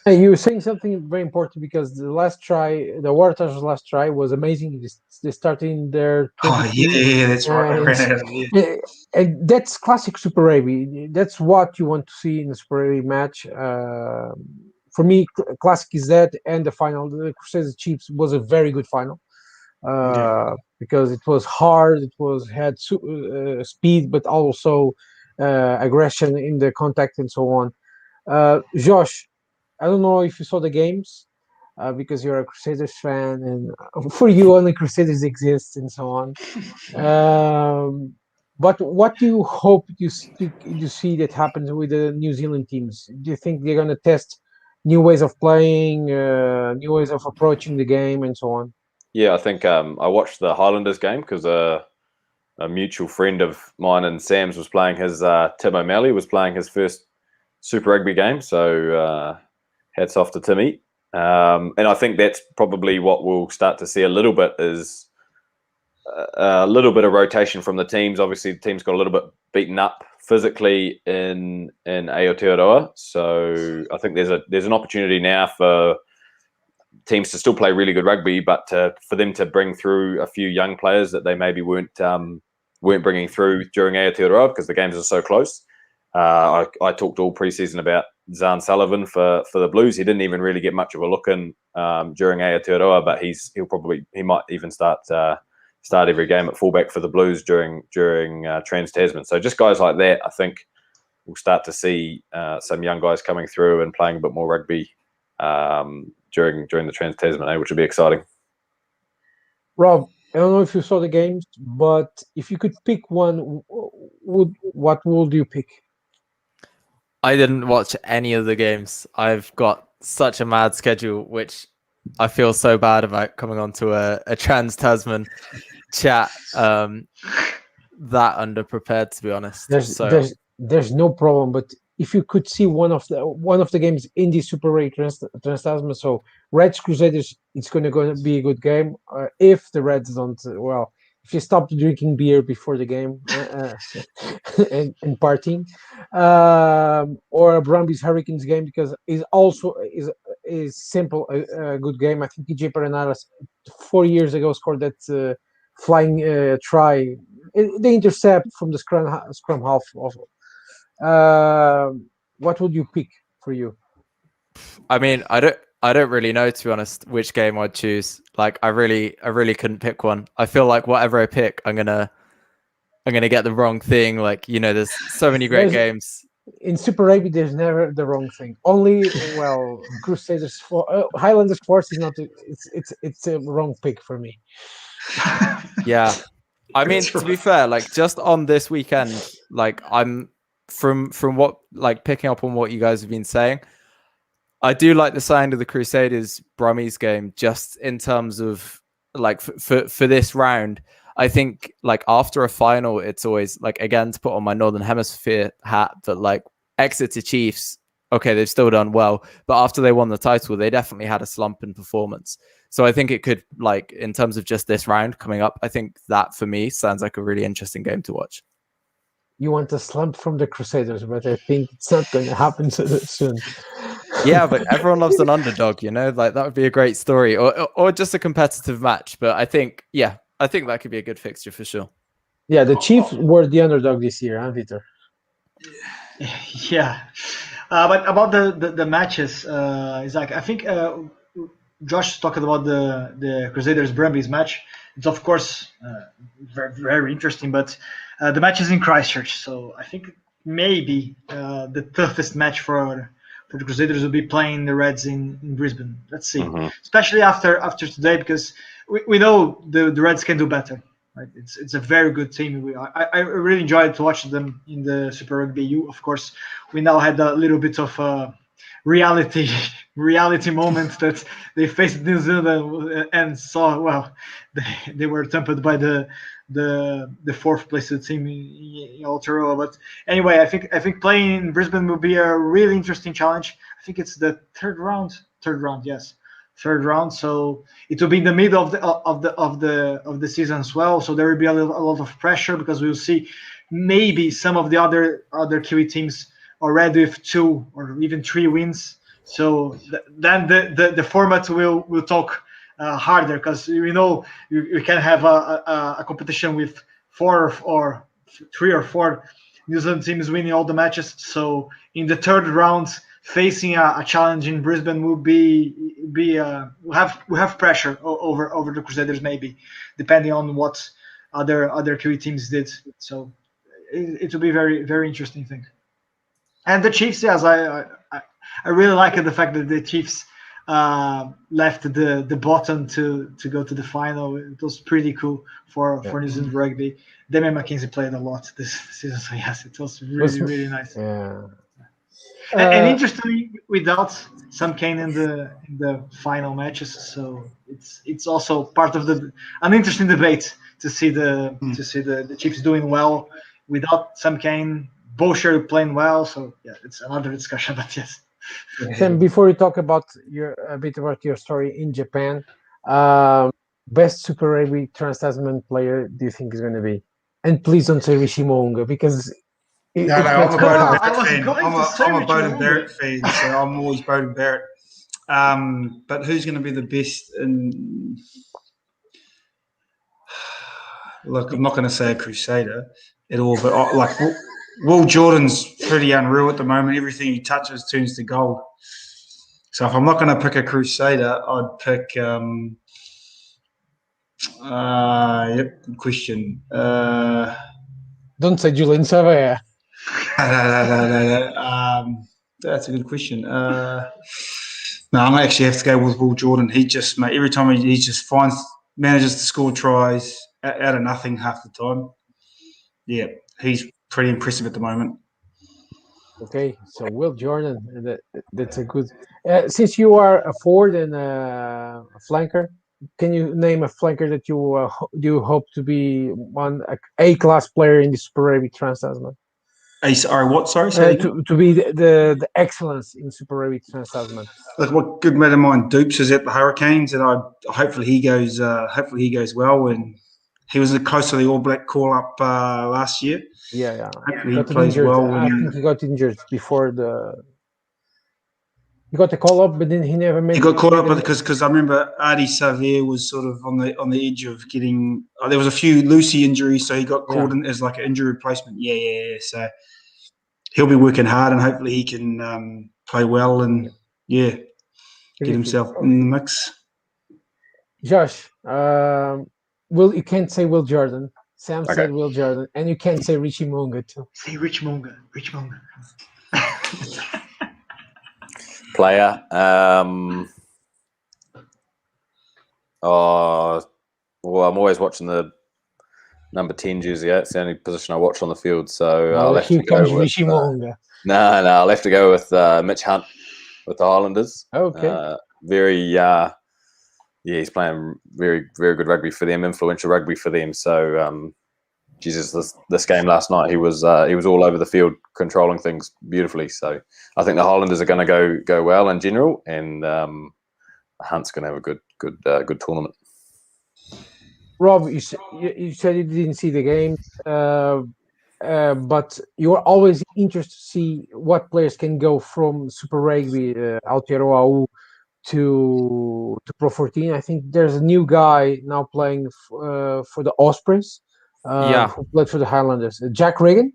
Hey, you were saying something very important, because the Waratahs' last try was amazing. They started their that's right. And that's classic Super Rugby. That's what you want to see in a Super Rugby match. For me, classic is that, and the final, the Crusaders Chiefs, was a very good final because it was hard. It had speed, but also aggression in the contact and so on. Josh, I don't know if you saw the games because you're a Crusaders fan, and for you only Crusaders exist and so on. But what do you hope you see that happens with the New Zealand teams? Do you think they're going to test new ways of playing, new ways of approaching the game, and so on? Yeah, I think I watched the Highlanders game because a mutual friend of mine and Sam's was playing his Tim O'Malley was playing his first Super Rugby game. So hats off to Timmy. And I think that's probably what we'll start to see a little bit is a little bit of rotation from the teams. Obviously, the teams got a little bit beaten up physically in Aotearoa. So I think there's an opportunity now for teams to still play really good rugby, but for them to bring through a few young players that they maybe weren't bringing through during Aotearoa because the games are so close. I talked all preseason about Zahn Sullivan for the Blues. He didn't even really get much of a look in during Aotearoa, but he might even start every game at fullback for the Blues during Trans-Tasman. So just guys like that, I think we'll start to see some young guys coming through and playing a bit more rugby during the Trans-Tasman, which would be exciting. Rob, I don't know if you saw the games, but if you could pick one, what would you pick? I didn't watch any of the games. I've got such a mad schedule, which I feel so bad about coming onto a Trans-Tasman chat. That underprepared, to be honest. There's no problem, but if you could see one of the games in the Super Rugby Trans-Tasman, so Reds Crusaders, it's going to be a good game. If the Reds don't, if you stop drinking beer before the game and partying, or a Brumbies Hurricanes game, because is also is simple a good game. I think PJ Paranaras 4 years ago scored that flying try, the intercept from the scrum half of. What would you pick for you? I mean, I don't really know, to be honest, which game I'd choose. Like, I really couldn't pick one. I feel like whatever I pick, I'm gonna get the wrong thing. Like, there's so many great games. In Super Rugby, there's never the wrong thing. Only, Crusaders Highlanders Force is not. It's a wrong pick for me. Yeah, I mean, to be fair, like, just on this weekend, like, I'm from what, like, picking up on what you guys have been saying, I do like the sound of the Crusaders Brummies game, just in terms of, like, for this round. I think, like, after a final, it's always, like, again, to put on my Northern Hemisphere hat, that, like, Exeter Chiefs, okay, they've still done well, but after they won the title, they definitely had a slump in performance. So I think it could, like, in terms of just this round coming up, I think that for me sounds like a really interesting game to watch. You want a slump from the Crusaders, but I think it's not going to happen so soon. Yeah, but everyone loves an underdog, like, that would be a great story, or just a competitive match. But I think that could be a good fixture for sure. Yeah, the Chiefs were the underdog this year, huh, Peter? Yeah, but about the matches, Isaac, I think Josh talked about the Crusaders Brumbies match. It's of course very, very interesting, but the match is in Christchurch, so I think maybe the toughest match for the Crusaders will be playing the Reds in Brisbane. Let's see, especially after today, because we know the Reds can do better. Right? It's a very good team. I really enjoyed to watch them in the Super Rugby U. Of course, we now had a little bit of reality moment that they faced New Zealand and saw they were thumped by the fourth place team in Aotearoa. But anyway, I think playing in Brisbane will be a really interesting challenge. I think it's the third round. Yes. Third round, so it will be in the middle of the season as well. So there will be a lot of pressure, because we'll see maybe some of the other Kiwi teams already with 2 or even 3 wins. So then the format will talk harder, because you can have a competition with 4 or 3 or 4 New Zealand teams winning all the matches. So in the third round, facing a challenge in Brisbane will we have pressure over the Crusaders, maybe, depending on what other Kiwi teams did. So it will be very, very interesting thing. And the Chiefs, yes, I really like the fact that the Chiefs left the bottom to go to the final. It was pretty cool for New Zealand rugby. Damian McKenzie played a lot this season, so yes, it was really nice. Yeah. And interestingly, without Sam Cane in the final matches, so it's also part of an interesting debate to see the Chiefs doing well without Sam Cane. Boucher playing well, so yeah, it's another discussion. But yes. Sam, before you talk about a bit about your story in Japan, best Super Rugby Trans-Tasman player do you think is going to be? And please don't say Rishi Mo'unga, because I'm a Beauden Barrett fan, so I'm always Beauden Barrett. But who's going to be the best? Look, I'm not going to say a Crusader at all, but Will Jordan's pretty unreal at the moment. Everything he touches turns to gold. So if I'm not going to pick a Crusader, I'd pick. Good question. Don't say Julian Savea. That's a good question. No, I'm gonna actually have to go with Will Jordan. He just, mate, every time he just manages to score tries out of nothing half the time. Yeah, he's pretty impressive at the moment. Okay, so Will Jordan, that's a good. Since you are a forward and a flanker, can you name a flanker that you hope to be one A-class player in the Super Rugby Trans-Tasman? Sorry, what? Sorry, to be the excellence in Super Rugby Trans-Tasman. Look, what good mate of mine, Dukes, is at the Hurricanes, and hopefully he goes well. And he was close to the All Black call up last year. Yeah. Hopefully he plays well. I think he got injured before he got the call up, but then he never made. He got caught up because I remember Adi Savir was sort of on the edge of getting. There was a few Lucy injuries, so he got called in as like an injury replacement. Yeah. So he'll be working hard, and hopefully he can play well and get himself in the mix. Josh, you can't say Will Jordan. Sam said Will Jordan, and you can't say Richie Monga too. Say Rich Monga. Player. I'm always watching the number 10 jersey. It's the only position I watch on the field. So I'll have to go with Richie Monga. No, I'll have to go with Mitch Hunt with the Highlanders. Okay. He's playing very, very good rugby for them, influential rugby for them. So, this game last night, he was all over the field, controlling things beautifully. So, I think the Highlanders are going to go well in general, and Hunt's going to have a good tournament. Rob, you said you didn't see the game, but you are always interested to see what players can go from Super Rugby, Aotearoa to Pro 14. I think there's a new guy now playing for the Ospreys. Who played for the Highlanders? Jack Regan.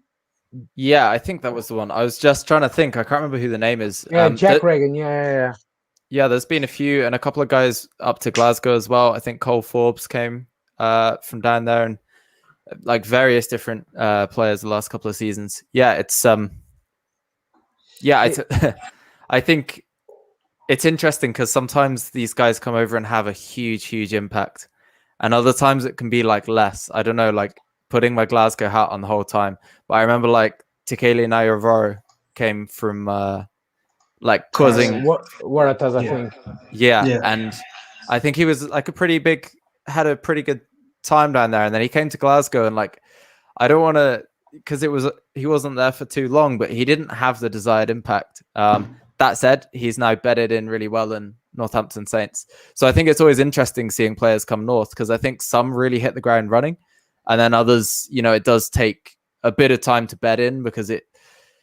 Yeah, I think that was the one. I was just trying to think. I can't remember who the name is. Yeah, Jack Regan. Yeah. Yeah, there's been a few and a couple of guys up to Glasgow as well. I think Cole Forbes came from down there, and like various different players the last couple of seasons. Yeah, it's I think it's interesting because sometimes these guys come over and have a huge impact, and other times it can be like less. I don't know, like putting my Glasgow hat on the whole time. But I remember like Tekeli Nairovaro came from like causing Waratahs, I think. Yeah, and I think he was like had a pretty good time down there, and then he came to Glasgow, and like I don't want to, because he wasn't there for too long, but he didn't have the desired impact. That said, he's now bedded in really well in Northampton Saints. So I think it's always interesting seeing players come north, because I think some really hit the ground running, and then others, it does take a bit of time to bed in, because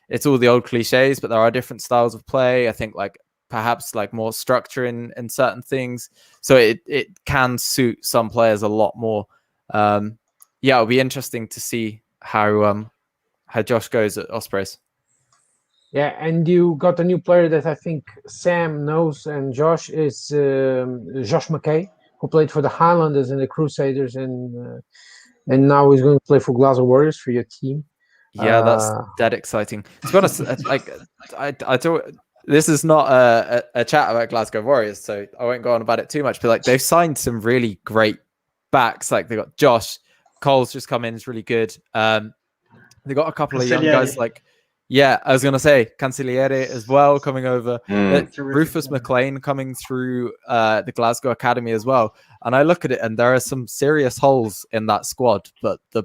it's all the old cliches, but there are different styles of play. I think like perhaps like more structure in certain things. So it can suit some players a lot more. It'll be interesting to see how Josh goes at Ospreys. Yeah, and you got a new player that I think Sam knows, and Josh is Josh McKay, who played for the Highlanders and the Crusaders, and now he's going to play for Glasgow Warriors for your team. Yeah, that's dead exciting. To be honest, like I don't. This is not a chat about Glasgow Warriors, so I won't go on about it too much. But like they've signed some really great backs. Like they got Josh Cole's just come in, is really good. They got a couple of young guys like. Yeah, I was going to say Cancelliere as well coming over. Rufus McLean coming through the Glasgow Academy as well. And I look at it and there are some serious holes in that squad, but the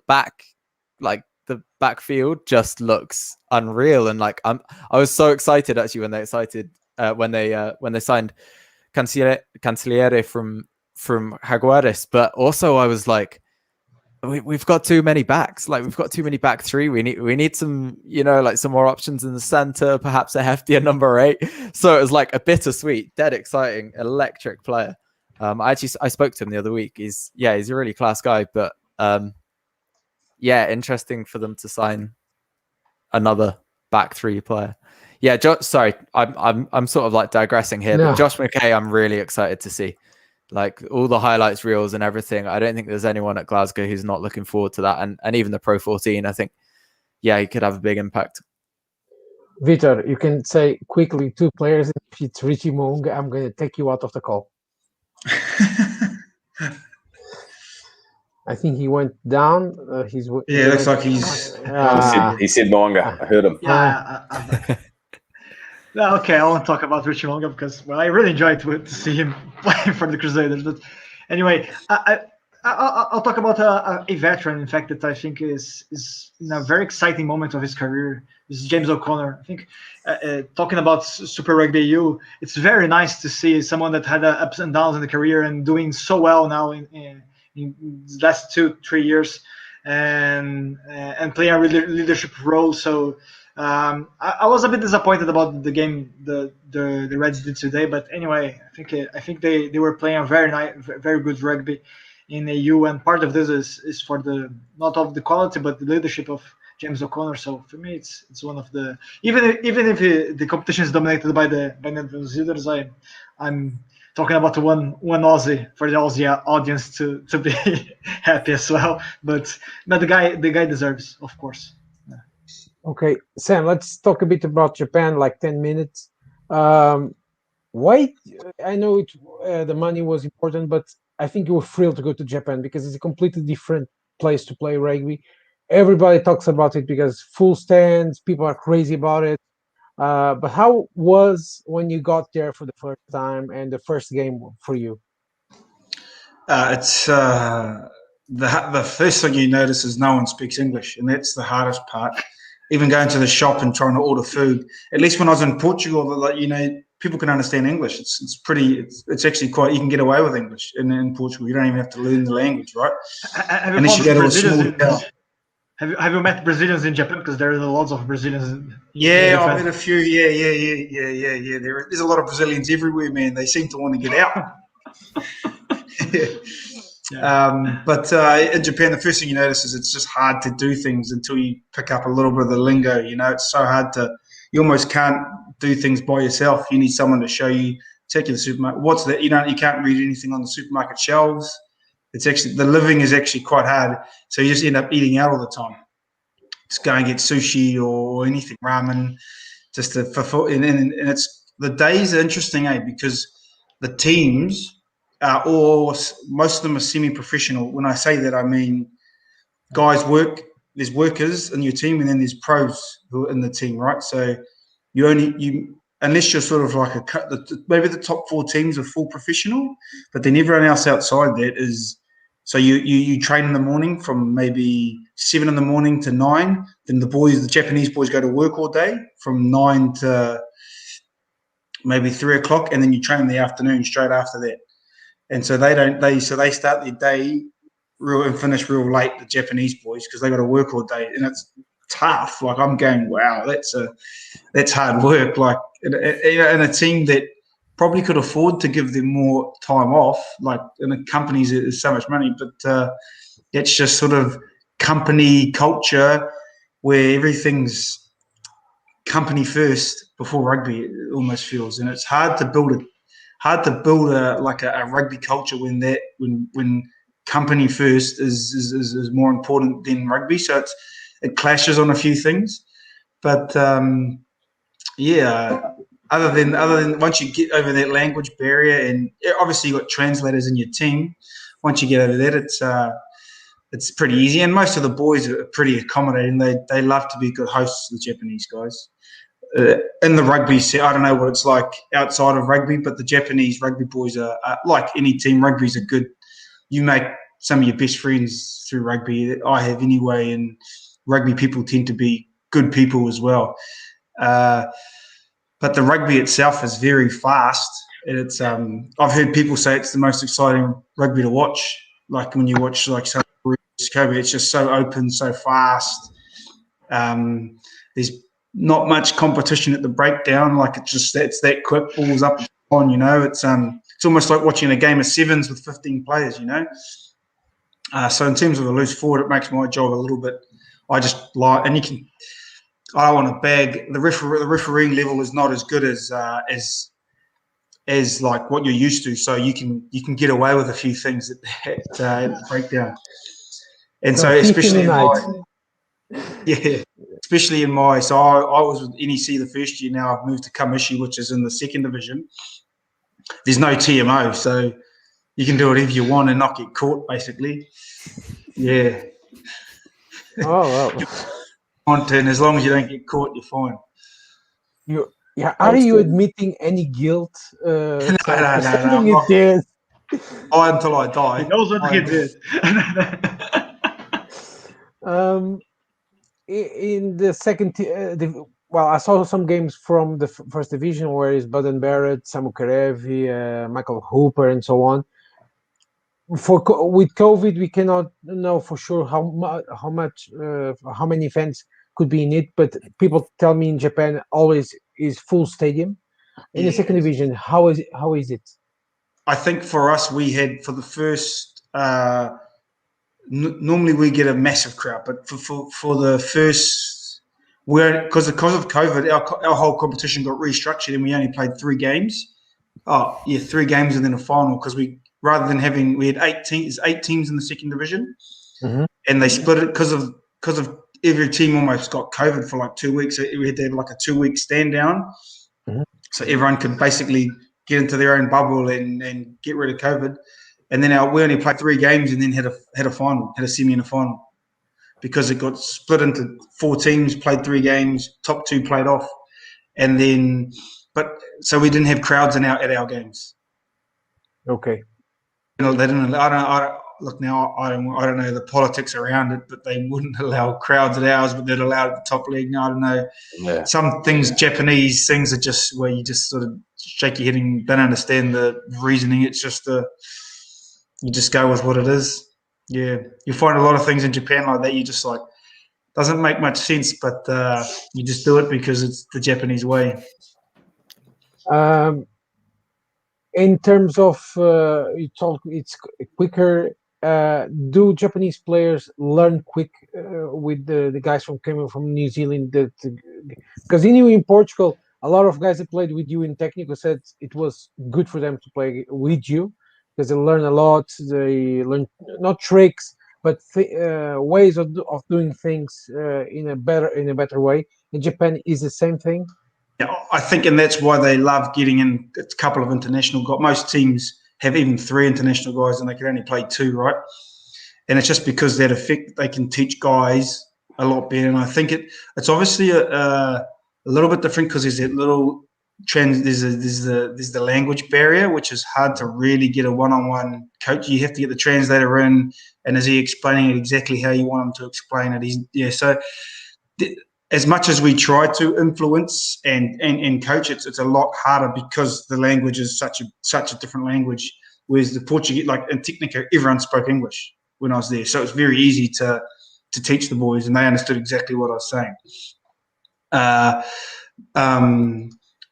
backfield just looks unreal. And like I was so excited actually when they signed Cancelliere from Jaguares, but also I was like, we've got too many backs. Like we've got too many back three. We need some, like some more options in the center, perhaps a heftier number 8. So it was like a bittersweet, dead exciting, electric player. I spoke to him the other week. He's a really class guy, but interesting for them to sign another back 3 player. Yeah, sorry, I'm sort of like digressing here, but Josh McKay, I'm really excited to see. Like all the highlights reels and everything. I don't think there's anyone at Glasgow who's not looking forward to that. And even the Pro 14, I think, he could have a big impact. Vitor, you can say quickly 2 players. If it's Richie Monga, I'm going to take you out of the call. I think he went down. Looks like he's... he said Monga. I heard him. Okay, I won't talk about Richie Monga because I really enjoyed to see him playing for the Crusaders. But anyway, I'll talk about a veteran, in fact, that I think is in a very exciting moment of his career. This is James O'Connor. I think talking about Super Rugby EU, it's very nice to see someone that had ups and downs in the career and doing so well now in the last 2-3 years, and playing a leadership role. So I was a bit disappointed about the game the Reds did today, but anyway, I think they were playing a very good rugby in AU, and part of this is for the not of the quality but the leadership of James O'Connor. So for me, it's one of the even if the competition is dominated by the New Zealanders, I'm talking about one Aussie for the Aussie audience to be happy as well. But the guy deserves, of course. Okay, Sam, let's talk a bit about Japan, like 10 minutes. Why? I know the money was important, but I think you were thrilled to go to Japan because it's a completely different place to play rugby. Everybody talks about it because full stands, people are crazy about it. But how was when you got there for the first time and the first game for you? It's the first thing you notice is no one speaks English, and that's the hardest part. Even going to the shop and trying to order food. At least when I was in Portugal, people can understand English. It's actually quite. You can get away with English in Portugal. You don't even have to learn the language, right? Unless you go to a small town. Have you met Brazilians in Japan? Because there are lots of Brazilians. Yeah, I've met a few. Yeah. There's a lot of Brazilians everywhere, man. They seem to want to get out. But in Japan, the first thing you notice is it's just hard to do things until you pick up a little bit of the lingo. It's so hard you almost can't do things by yourself. You need someone to show you. Take you to the supermarket. What's that? You can't read anything on the supermarket shelves. It's actually, the living is actually quite hard. So you just end up eating out all the time. Just go and get sushi or anything, ramen, just to fulfill. And it's, the days are interesting, because the teams, most of them are semi-professional. When I say that, I mean guys work. There's workers in your team, and then there's pros who are in the team, right? So unless you're sort of like maybe the top 4 teams are full professional, but then everyone else outside that is. So you train in the morning from maybe 7 in the morning to 9. Then the Japanese boys go to work all day from 9 to maybe 3 o'clock, and then you train in the afternoon straight after that. And so they start their day and finish real late, the Japanese boys, because they got to work all day, and it's tough. Like, I'm going, wow, that's hard work. Like, in a team that probably could afford to give them more time off, like in the companies, there's so much money, but it's just sort of company culture where everything's company first before rugby. It almost feels, and it's hard to build a rugby culture when company first is more important than rugby. So it clashes on a few things, but other than once you get over that language barrier, and obviously you've got translators in your team, once you get over that, it's pretty easy. And most of the boys are pretty accommodating. They love to be good hosts, the Japanese guys. In the rugby set, I don't know what it's like outside of rugby, but the Japanese rugby boys are like any team. Rugby's a good. You make some of your best friends through rugby. I have anyway, and rugby people tend to be good people as well. But the rugby itself is very fast, and it's. I've heard people say it's the most exciting rugby to watch. Like when you watch some it's just so open, so fast. There's not much competition at the breakdown. Like it's that quick, balls up on. It's almost like watching a game of sevens with 15 players. So in terms of a loose forward, it makes my job a little bit. I just like, and you can. I don't want to bag the refereeing level is not as good as like what you're used to. So you can get away with a few things at the breakdown. And so especially in my so I was with NEC the first year. Now I've moved to Kamishi, which is in the 2nd division. There's no TMO, so you can do whatever you want and not get caught, basically. Yeah. Oh, wow. And as long as you don't get caught, you're fine. Are you admitting any guilt? No. Die until I die. He knows what he did. In the second, I saw some games from the first division where it's Baden Barrett, Samu Karevi, Michael Hooper, and so on. With COVID, we cannot know for sure how many fans could be in it, but people tell me in Japan always is full stadium. In the second division, how is it? I think for us, we had for the first. Normally we get a massive crowd, but for the first, because of COVID, our whole competition got restructured and we only played 3 games. 3 games and then a final, because we had 8 teams in the second division, and they split it because of every team almost got COVID for like 2 weeks. So we had to have like a 2-week stand down, so everyone could basically get into their own bubble and get rid of COVID. And then we only played 3 games and then had a final, had a semi and a final, because it got split into 4 teams, played 3 games, top 2 played off, and then so we didn't have crowds at our games. Okay. They didn't. Look, now I don't know the politics around it, but they wouldn't allow crowds at ours, but they'd allow it at the top league. Now I don't know. Yeah. Some things, Japanese things, are just where you just sort of shake your head and don't understand the reasoning. It's just you just go with what it is. Yeah, you find a lot of things in Japan like that. You just like, doesn't make much sense, but you just do it because it's the Japanese way. In terms of it's quicker. Do Japanese players learn quick with the guys coming from New Zealand? Because in Portugal, a lot of guys that played with you in technical said it was good for them to play with you, because they learn a lot. They learn not tricks, but ways of doing things in a better way. In Japan, is the same thing. Yeah, I think, and that's why they love getting in a couple of international guys. Most teams have even 3 international guys, and they can only play 2, right? And it's just because they can teach guys a lot better. And I think it's obviously a little bit different, because there's that little trend. There's the language barrier, which is hard to really get a one-on-one coach. You have to get the translator in, and is he explaining it exactly how you want him to explain it? So as much as we try to influence and coach, it's a lot harder, because the language is such a different language. Whereas the Portuguese, like in Technica, everyone spoke English when I was there, so it's very easy to teach the boys, and they understood exactly what I was saying.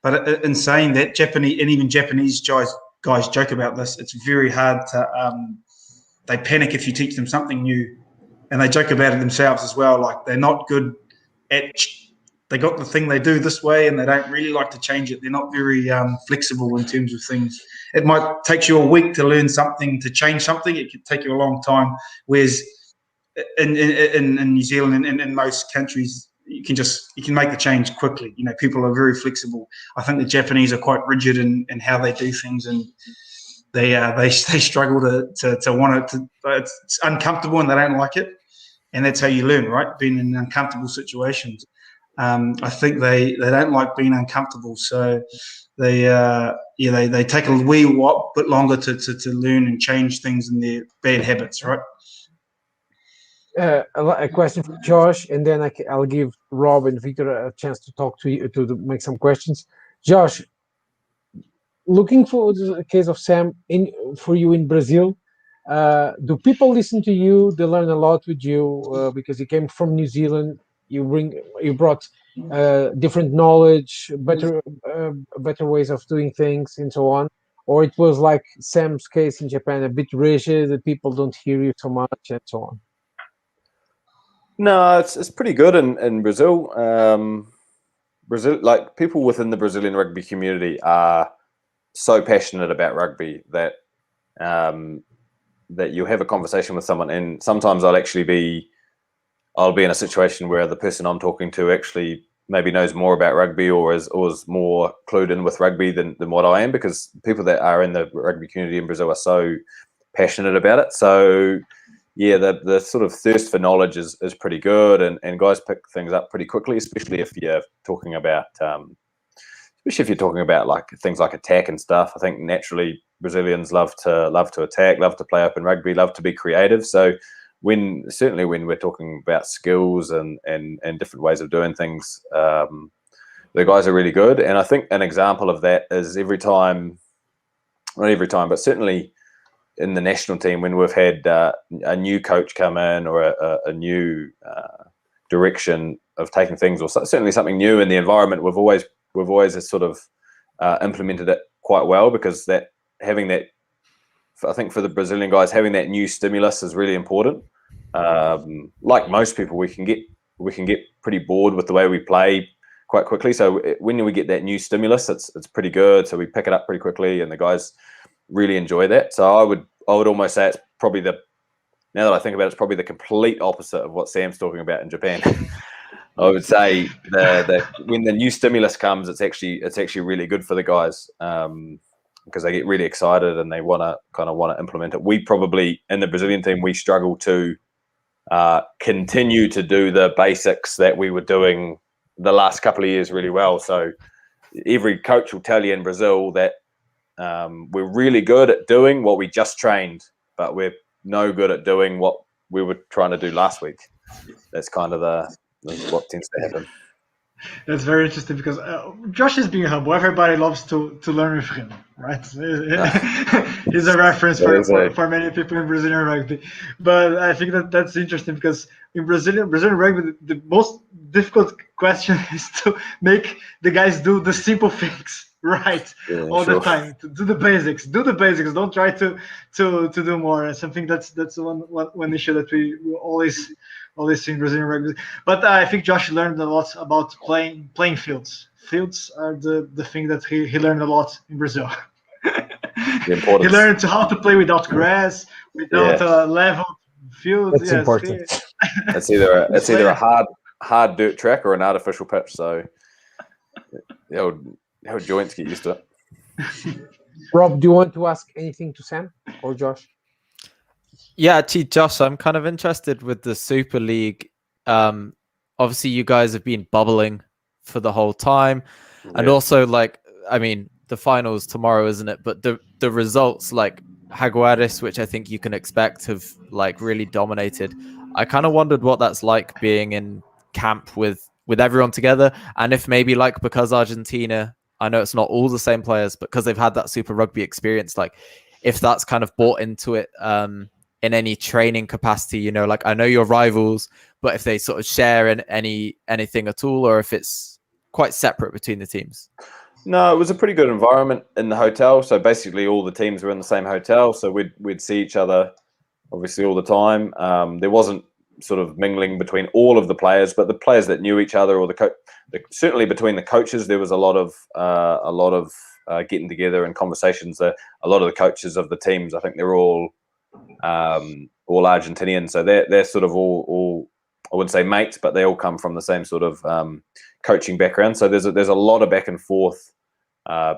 But in saying that, Japanese and even Japanese guys joke about this. It's very hard to. They panic if you teach them something new, and they joke about it themselves as well. Like, they're not good. They got the thing they do this way, and they don't really like to change it. They're not very flexible in terms of things. It might take you a week to learn something, to change something. It could take you a long time. Whereas in New Zealand and in most countries, you can make the change quickly. People are very flexible. I think the Japanese are quite rigid in how they do things, and they struggle to want it to. It's uncomfortable and they don't like it. And that's how you learn, right? Being in uncomfortable situations. I think they don't like being uncomfortable, so they take a wee bit longer to learn and change things in their bad habits, right? A question for Josh, and then I'll give Rob and Victor a chance to talk to you, to make some questions. Josh, looking for the case of Sam for you in Brazil. Do people listen to you? They learn a lot with you because you came from New Zealand. You brought different knowledge, better ways of doing things, and so on. Or it was like Sam's case in Japan, a bit rigid. That people don't hear you so much, and so on. No, it's pretty good in Brazil. Brazil, like, people within the Brazilian rugby community are so passionate about rugby that that you have a conversation with someone, and sometimes I'll be in a situation where the person I'm talking to actually maybe knows more about rugby or is more clued in with rugby than what I am, because people that are in the rugby community in Brazil are so passionate about it. So yeah, the sort of thirst for knowledge is pretty good, and guys pick things up pretty quickly, especially if you're talking about especially if you're talking about like things like attack and stuff. I think naturally Brazilians love to attack, love to play open rugby, love to be creative. So when we're talking about skills and different ways of doing things, the guys are really good. And I think an example of that is not every time, but certainly in the national team, when we've had a new coach come in or a new direction of taking things, or certainly something new in the environment, we've always sort of implemented it quite well, because having that, I think for the Brazilian guys, having that new stimulus is really important. Like most people, we can get pretty bored with the way we play quite quickly. So when we get that new stimulus, it's pretty good. So we pick it up pretty quickly, and the guys really enjoy that. So I would almost say it's probably now that I think about it, it's probably the complete opposite of what Sam's talking about in Japan. I would say when the new stimulus comes, it's actually really good for the guys, because they get really excited and they want to implement it. We probably, in the Brazilian team, we struggle to continue to do the basics that we were doing the last couple of years really well. So every coach will tell you in Brazil that we're really good at doing what we just trained, but we're no good at doing what we were trying to do last week. That's kind of what tends to happen. That's very interesting, because Josh is being humble. Everybody loves to learn with him, right? He's a reference for many people in Brazilian rugby. But I think that's interesting, because in Brazilian rugby, the most difficult question is to make the guys do the simple things right the time. To do the basics. Don't try to do more. And something that's one issue that we always see in Brazilian rugby. But I think Josh learned a lot about playing fields. Fields are the thing that he learned a lot in Brazil. He learned how to play without grass, without a level field. That's important. It's either a hard dirt track or an artificial pitch. So how joints get used to it. Rob, do you want to ask anything to Sam or Josh? Yeah, actually, Josh, I'm kind of interested with the Super League. Obviously, you guys have been bubbling for the whole time. Yeah. And also, the finals tomorrow, isn't it? But the results, like Jaguares, which I think you can expect, have really dominated. I kind of wondered what that's like being in camp with everyone together. And if maybe because Argentina, I know it's not all the same players, but because they've had that Super Rugby experience, if that's kind of bought into it in any training capacity, I know you're rivals, but if they sort of share in anything at all, or if it's quite separate between the teams. No, it was a pretty good environment in the hotel. So basically all the teams were in the same hotel. So we'd see each other obviously all the time. There wasn't sort of mingling between all of the players, but the players that knew each other, or certainly between the coaches, there was a lot of getting together and conversations. A lot of the coaches of the teams, I think they're all Argentinian, so they're sort of all I wouldn't say mates, but they all come from the same sort of coaching background. So there's a lot of back and forth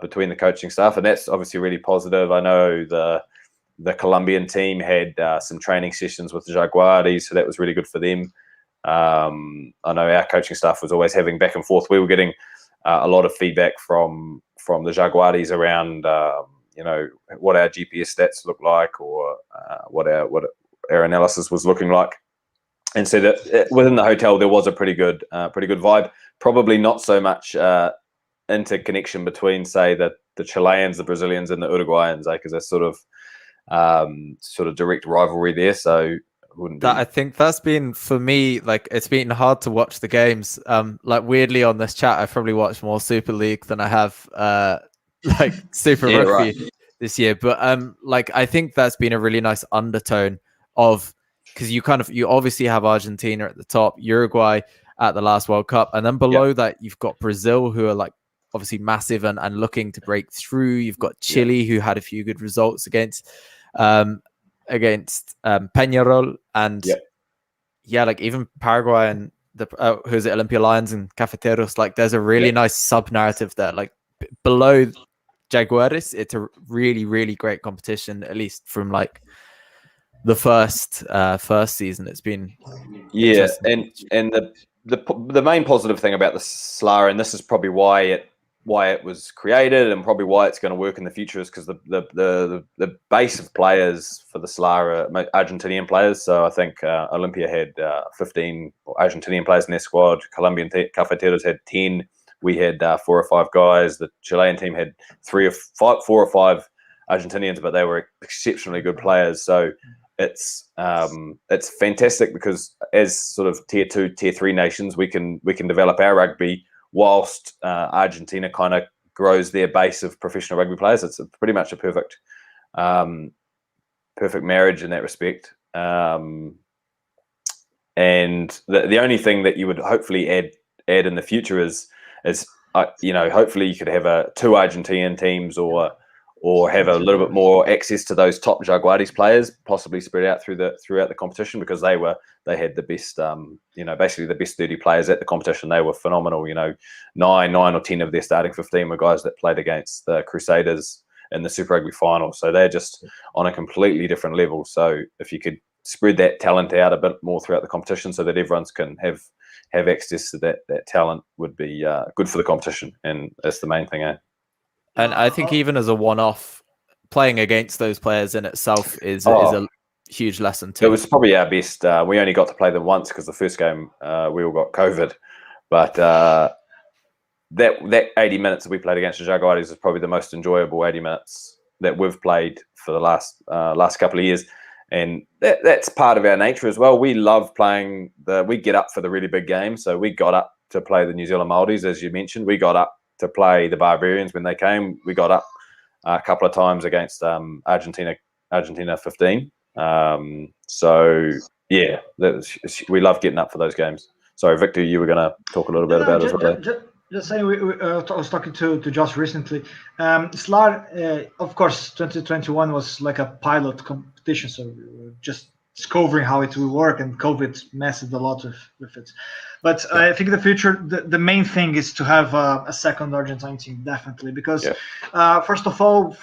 between the coaching staff, and that's obviously really positive. I know the Colombian team had some training sessions with the Jaguares, so that was really good for them. I know our coaching staff was always having back and forth. We were getting a lot of feedback from the Jaguares around what our GPS stats look like, or what our analysis was looking like. And so that within the hotel there was a pretty good vibe. Probably not so much interconnection between, say, the Chileans, the Brazilians, and the Uruguayans, because there's sort of direct rivalry there. So I think that's been, for me, it's been hard to watch the games. Weirdly on this chat, I've probably watched more Super League than I have Super Rugby this year. But I think that's been a really nice undertone of, because you obviously have Argentina at the top, Uruguay at the last World Cup, and then below that you've got Brazil, who are obviously massive and looking to break through. You've got Chile, who had a few good results against Peñarol, and even Paraguay and who's it, Olympia Lions and Cafeteros. There's a really nice sub narrative there. Below Jaguares, it's a really, really great competition, at least from the first season. It's been and the main positive thing about the SLAR, and this is probably why why it was created and probably why it's going to work in the future is because the base of players for the SLAR are Argentinian players. So I think Olympia had 15 Argentinian players in their squad. Colombian Cafeteros had 10. We had 4 or 5 guys. The Chilean team had 4 or 5 Argentinians, but they were exceptionally good players. So it's fantastic because as sort of tier 2, tier 3 nations, we can develop our rugby whilst Argentina kind of grows their base of professional rugby players. It's pretty much a perfect marriage in that respect. And the only thing that you would hopefully add in the future is hopefully you could have 2 Argentinian teams or have a little bit more access to those top Jaguares players, possibly spread out throughout the competition, because they had the best, basically the best 30 players at the competition. They were phenomenal. 9 or 10 of their starting 15 were guys that played against the Crusaders in the Super Rugby final. So they're just on a completely different level. So if you could spread that talent out a bit more throughout the competition so that everyone can have access to that talent would be good for the competition. And that's the main thing, eh? And I think even as a one-off, playing against those players in itself is a huge lesson too. It was probably our best. We only got to play them once because the first game we all got COVID. But that 80 minutes that we played against the Jaguares is probably the most enjoyable 80 minutes that we've played for the last couple of years. And that's part of our nature as well. We love playing we get up for the really big games. So we got up to play the New Zealand Māoris, as you mentioned. We got up to play the Barbarians when they came. We got up a couple of times against Argentina 15. So yeah, we love getting up for those games. Sorry, Victor, you were going to talk a little bit about it as well. Just saying, I was talking to Josh recently. SLAR, of course, 2021 was like a pilot competition, so we were just discovering how it will work, and COVID messed a lot with it. But yeah. I think in the future, the main thing is to have a second Argentine team, definitely, because first of all,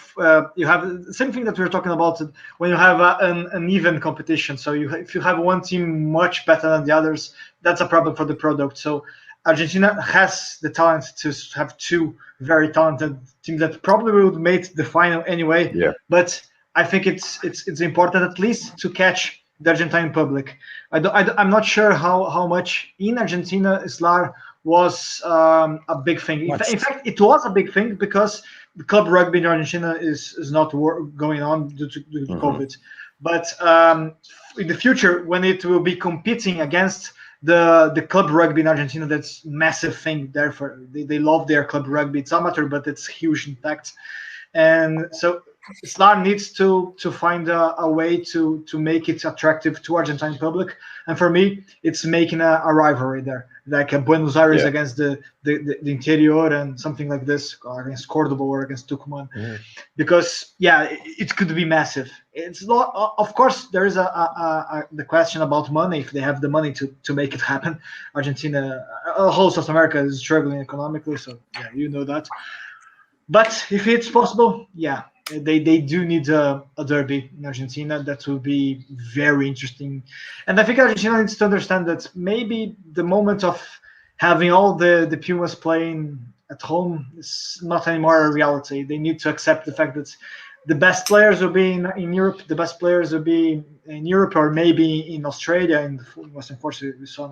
you have the same thing that we were talking about when you have an even competition. So if you have one team much better than the others, that's a problem for the product. So Argentina has the talent to have 2 very talented teams that probably would make the final anyway. Yeah. But I think it's important at least to catch the Argentine public. I'm not sure how much in Argentina SLAR was a big thing. In fact, it was a big thing because the club rugby in Argentina is not going on due to COVID. But in the future, when it will be competing against the club rugby in Argentina, that's a massive thing. Therefore, they love their club rugby. It's amateur, but it's huge impact. And so SLAR needs to find a way to make it attractive to Argentine public. And for me, it's making a rivalry there, like a Buenos Aires against the interior and something like this, or against Cordoba or against Tucumán. Because it could be massive. It's not, of course, there is the question about money, if they have the money to make it happen. Argentina, whole South America is struggling economically, so you know that. But if it's possible, they do need a derby in Argentina. That will be very interesting. And I think Argentina needs to understand that maybe the moment of having all the Pumas playing at home is not anymore a reality. They need to accept the fact that the best players will be in Europe, the best players will be in Europe or maybe in Australia. In the Western Force, we saw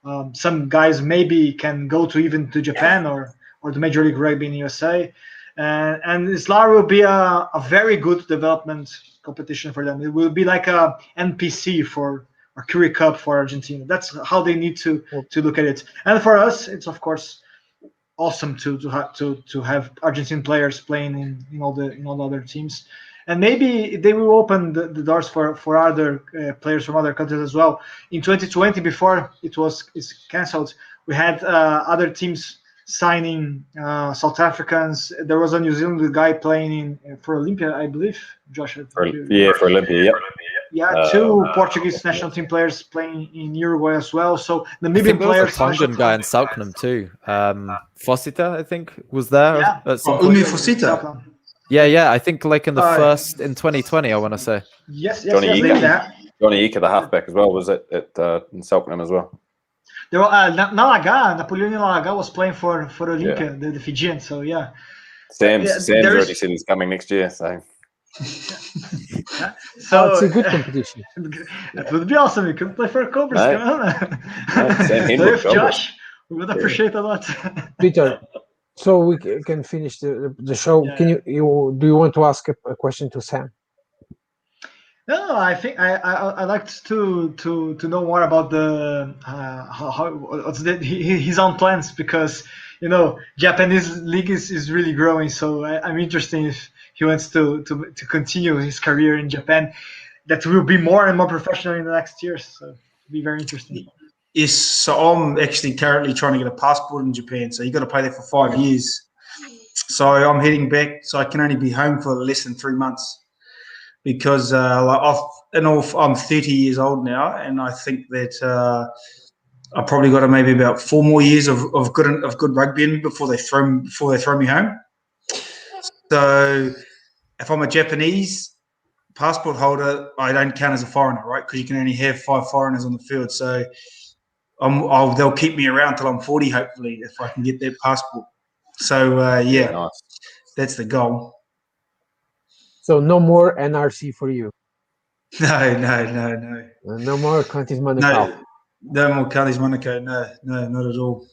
now some guys maybe can go even to Japan or the Major League Rugby in USA. And SLAR will be a very good development competition for them. It will be like a NPC or Curie Cup for Argentina. That's how they need to look at it. And for us, it's of course awesome to have Argentine players playing in all the other teams. And maybe they will open the doors for other players from other countries as well. In 2020, before it's cancelled, we had other teams signing South Africans. There was a New Zealand guy playing for Olympia, I believe. Josh. For Olympia, yeah. 2 Portuguese national team players playing in Uruguay as well. So the Namibian players. There was a Tongan guy in Selknam too. Fosita, I think, was there. Umi Fosita. Yeah. I think like in the first in 2020, I want to say. Yes. Johnny Ika, the halfback as well, was in Selknam as well. There were Nalaga, Napoleon Nalaga was playing for Olympia, the Fijian. So yeah. Sam's already said he's coming next year. So it's a good competition. That would be awesome. You could play for Cobras. Right. Come on. Sam Play Henry, with Josh. We would appreciate a lot. Peter, so we can finish the show. Yeah. Can do you want to ask a question to Sam? No, I think I like to know more about the his own plans, because Japanese league is really growing. So I'm interested if he wants to continue his career in Japan. That will be more and more professional in the next years. So it'll be very interesting. Yes, so I'm actually currently trying to get a passport in Japan. So you got to pay there for 5 years. So I'm heading back. So I can only be home for less than 3 months. Because I'm 30 years old now, and I think that I've probably got maybe about 4 more years of good rugby in me before they throw me home. So if I'm a Japanese passport holder, I don't count as a foreigner, right? Because you can only have 5 foreigners on the field. So they'll keep me around till I'm 40, hopefully, if I can get that passport. So nice. That's the goal. So no more NRC for you. No. No more Countries Monaco. No more Countries Monaco. No, not at all.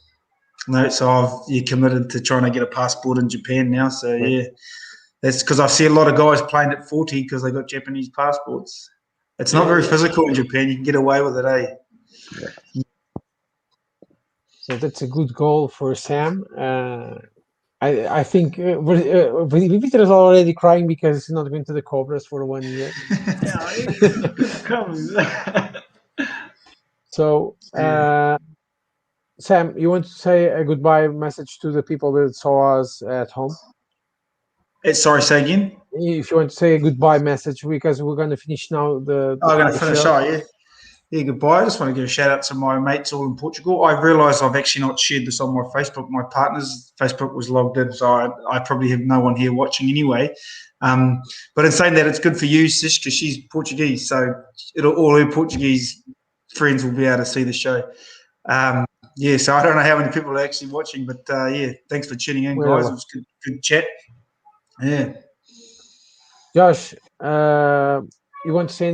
No, so you're committed to trying to get a passport in Japan now. So yeah, that's because I see a lot of guys playing at 40 because they got Japanese passports. It's not very physical in Japan. You can get away with it, eh? Yeah. So that's a good goal for Sam. I think Victor is already crying because he's not going to the Cobras for 1 year. Yeah, it comes. So, Sam, you want to say a goodbye message to the people that saw us at home? Sorry, say again? If you want to say a goodbye message, because we're going to finish now. I'm going to finish. Show. Yeah. Yeah, goodbye. I just want to give a shout out to my mates all in Portugal. I realised I've actually not shared this on my Facebook. My partner's Facebook was logged in, so I probably have no one here watching anyway. But in saying that, it's good for you, Sish, because she's Portuguese, so all her Portuguese friends will be able to see the show. So I don't know how many people are actually watching, but thanks for tuning in, guys. It was good chat. Yeah. Josh, you want to say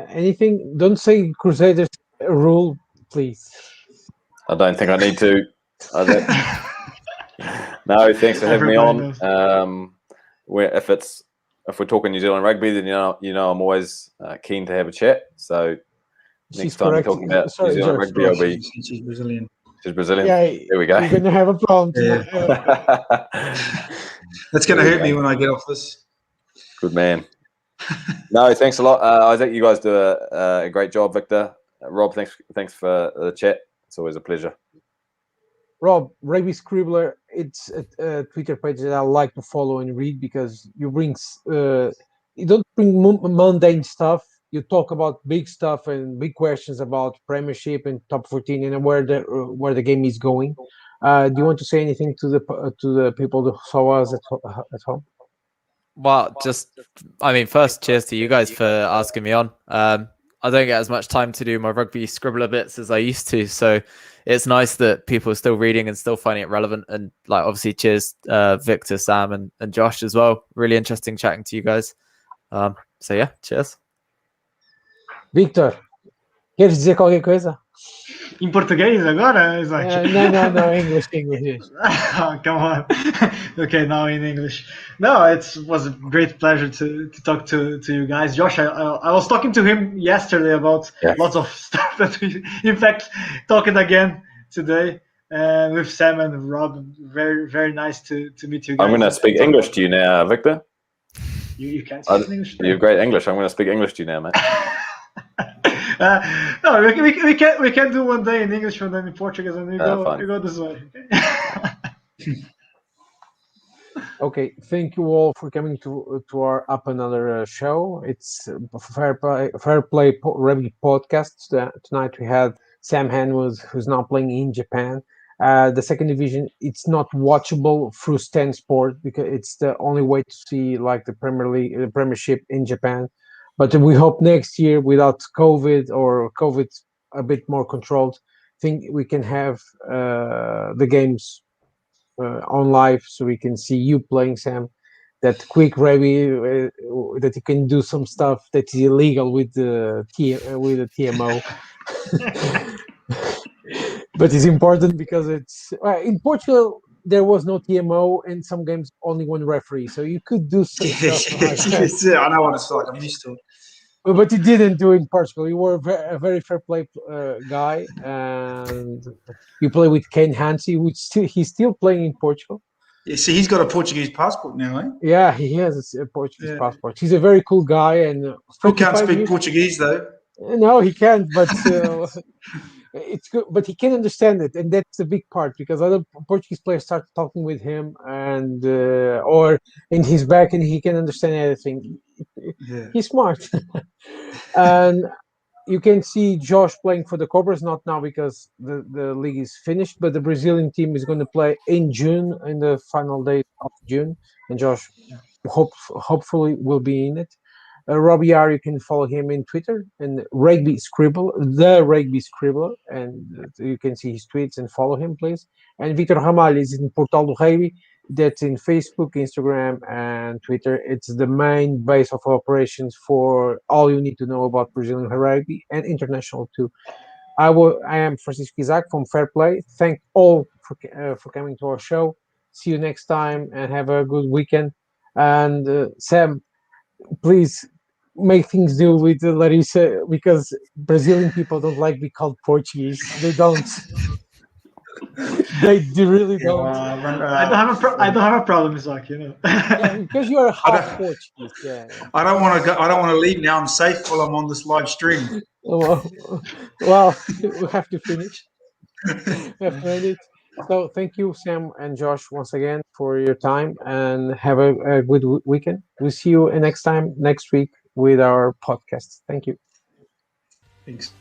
anything? Don't say Crusaders rule, please. I don't think I need to. No, thanks for having me on. If we're talking New Zealand rugby, then I'm always keen to have a chat. So next time we're talking about New Zealand rugby, I'll be. She's Brazilian. She's Brazilian. Yeah, there we go. You're going to have a problem. That's going to hurt me when I get off this. Good man. No, thanks a lot. I think you guys do a great job, Victor. Rob, thanks for the chat. It's always a pleasure. Rob, Rugby Scribbler, it's a Twitter page that I like to follow and read because you don't bring mundane stuff. You talk about big stuff and big questions about Premiership and top 14 and where the game is going. Do you want to say anything to the people that saw us at home? Well, first, cheers to you guys for asking me on. I don't get as much time to do my Rugby Scribbler bits as I used to, so it's nice that people are still reading and still finding it relevant. And obviously, cheers Victor, Sam, and Josh as well. Really interesting chatting to you guys. So yeah, cheers. Victor, queres dizer qualquer coisa? Em português agora, Isaac? No, English. Oh, come on. Okay, now in English. No, it was a great pleasure to talk to you guys. Josh, I was talking to him yesterday about lots of stuff that we, in fact, talking again today with Sam and Rob. Very, very nice to meet you guys. I'm going to speak English to you now, Victor. You can speak English. You have great English. I'm going to speak English to you now, mate. No, we can do one day in English and then in Portuguese, and we go this way. Okay, thank you all for coming to our Up&Under show. It's Fair Play Rugby podcast. Tonight we had Sam Hanwood, who's now playing in Japan. The second division, it's not watchable through Stan Sport because it's the only way to see the Premier League, the Premiership in Japan. But we hope next year, without COVID or COVID a bit more controlled, think we can have the games on live, so we can see you playing, Sam. That quick rugby that you can do some stuff that is illegal with the TMO. But it's important because it's in Portugal there was no TMO and some games only one referee, so you could do some stuff like that. I know what it's like. I'm used to it. But you didn't do it in Portugal. You were a very fair play guy, and you play with Ken Hansi, which he's still playing in Portugal. Yeah, see, he's got a Portuguese passport now, eh? Yeah, he has a Portuguese passport. He's a very cool guy, and Still can't speak Portuguese though. No, he can't, but it's good. But he can understand it, and that's the big part because other Portuguese players start talking with him, and or in his back, and he can understand everything. Yeah. He's smart, and you can see Josh playing for the Cobras, not now because the league is finished, but the Brazilian team is going to play in June, in the final day of June, and Josh hopefully will be in it. Robbie R, you can follow him in Twitter, and Rugby Scribbler, the Rugby Scribbler, and you can see his tweets and follow him, please. And Victor Ramalho is in Portal do Rugby, that's in Facebook, Instagram, and Twitter. It's the main base of operations for all you need to know about Brazilian rugby and international too. I am Francisco Isaac from Fair Play. Thank all for coming to our show. See you next time and have a good weekend. And Sam, please make things do with Larissa because Brazilian people don't like to be called Portuguese. They don't. They really don't. I don't have a problem, Isaac. You know. Yeah, because you are half Portuguese. Yeah. I don't want to go. I don't want to leave now. I'm safe while I'm on this live stream. Well, we have to finish. We have to end it. So thank you, Sam and Josh, once again for your time, and have a good weekend. We'll see you next week with our podcast. Thank you. Thanks.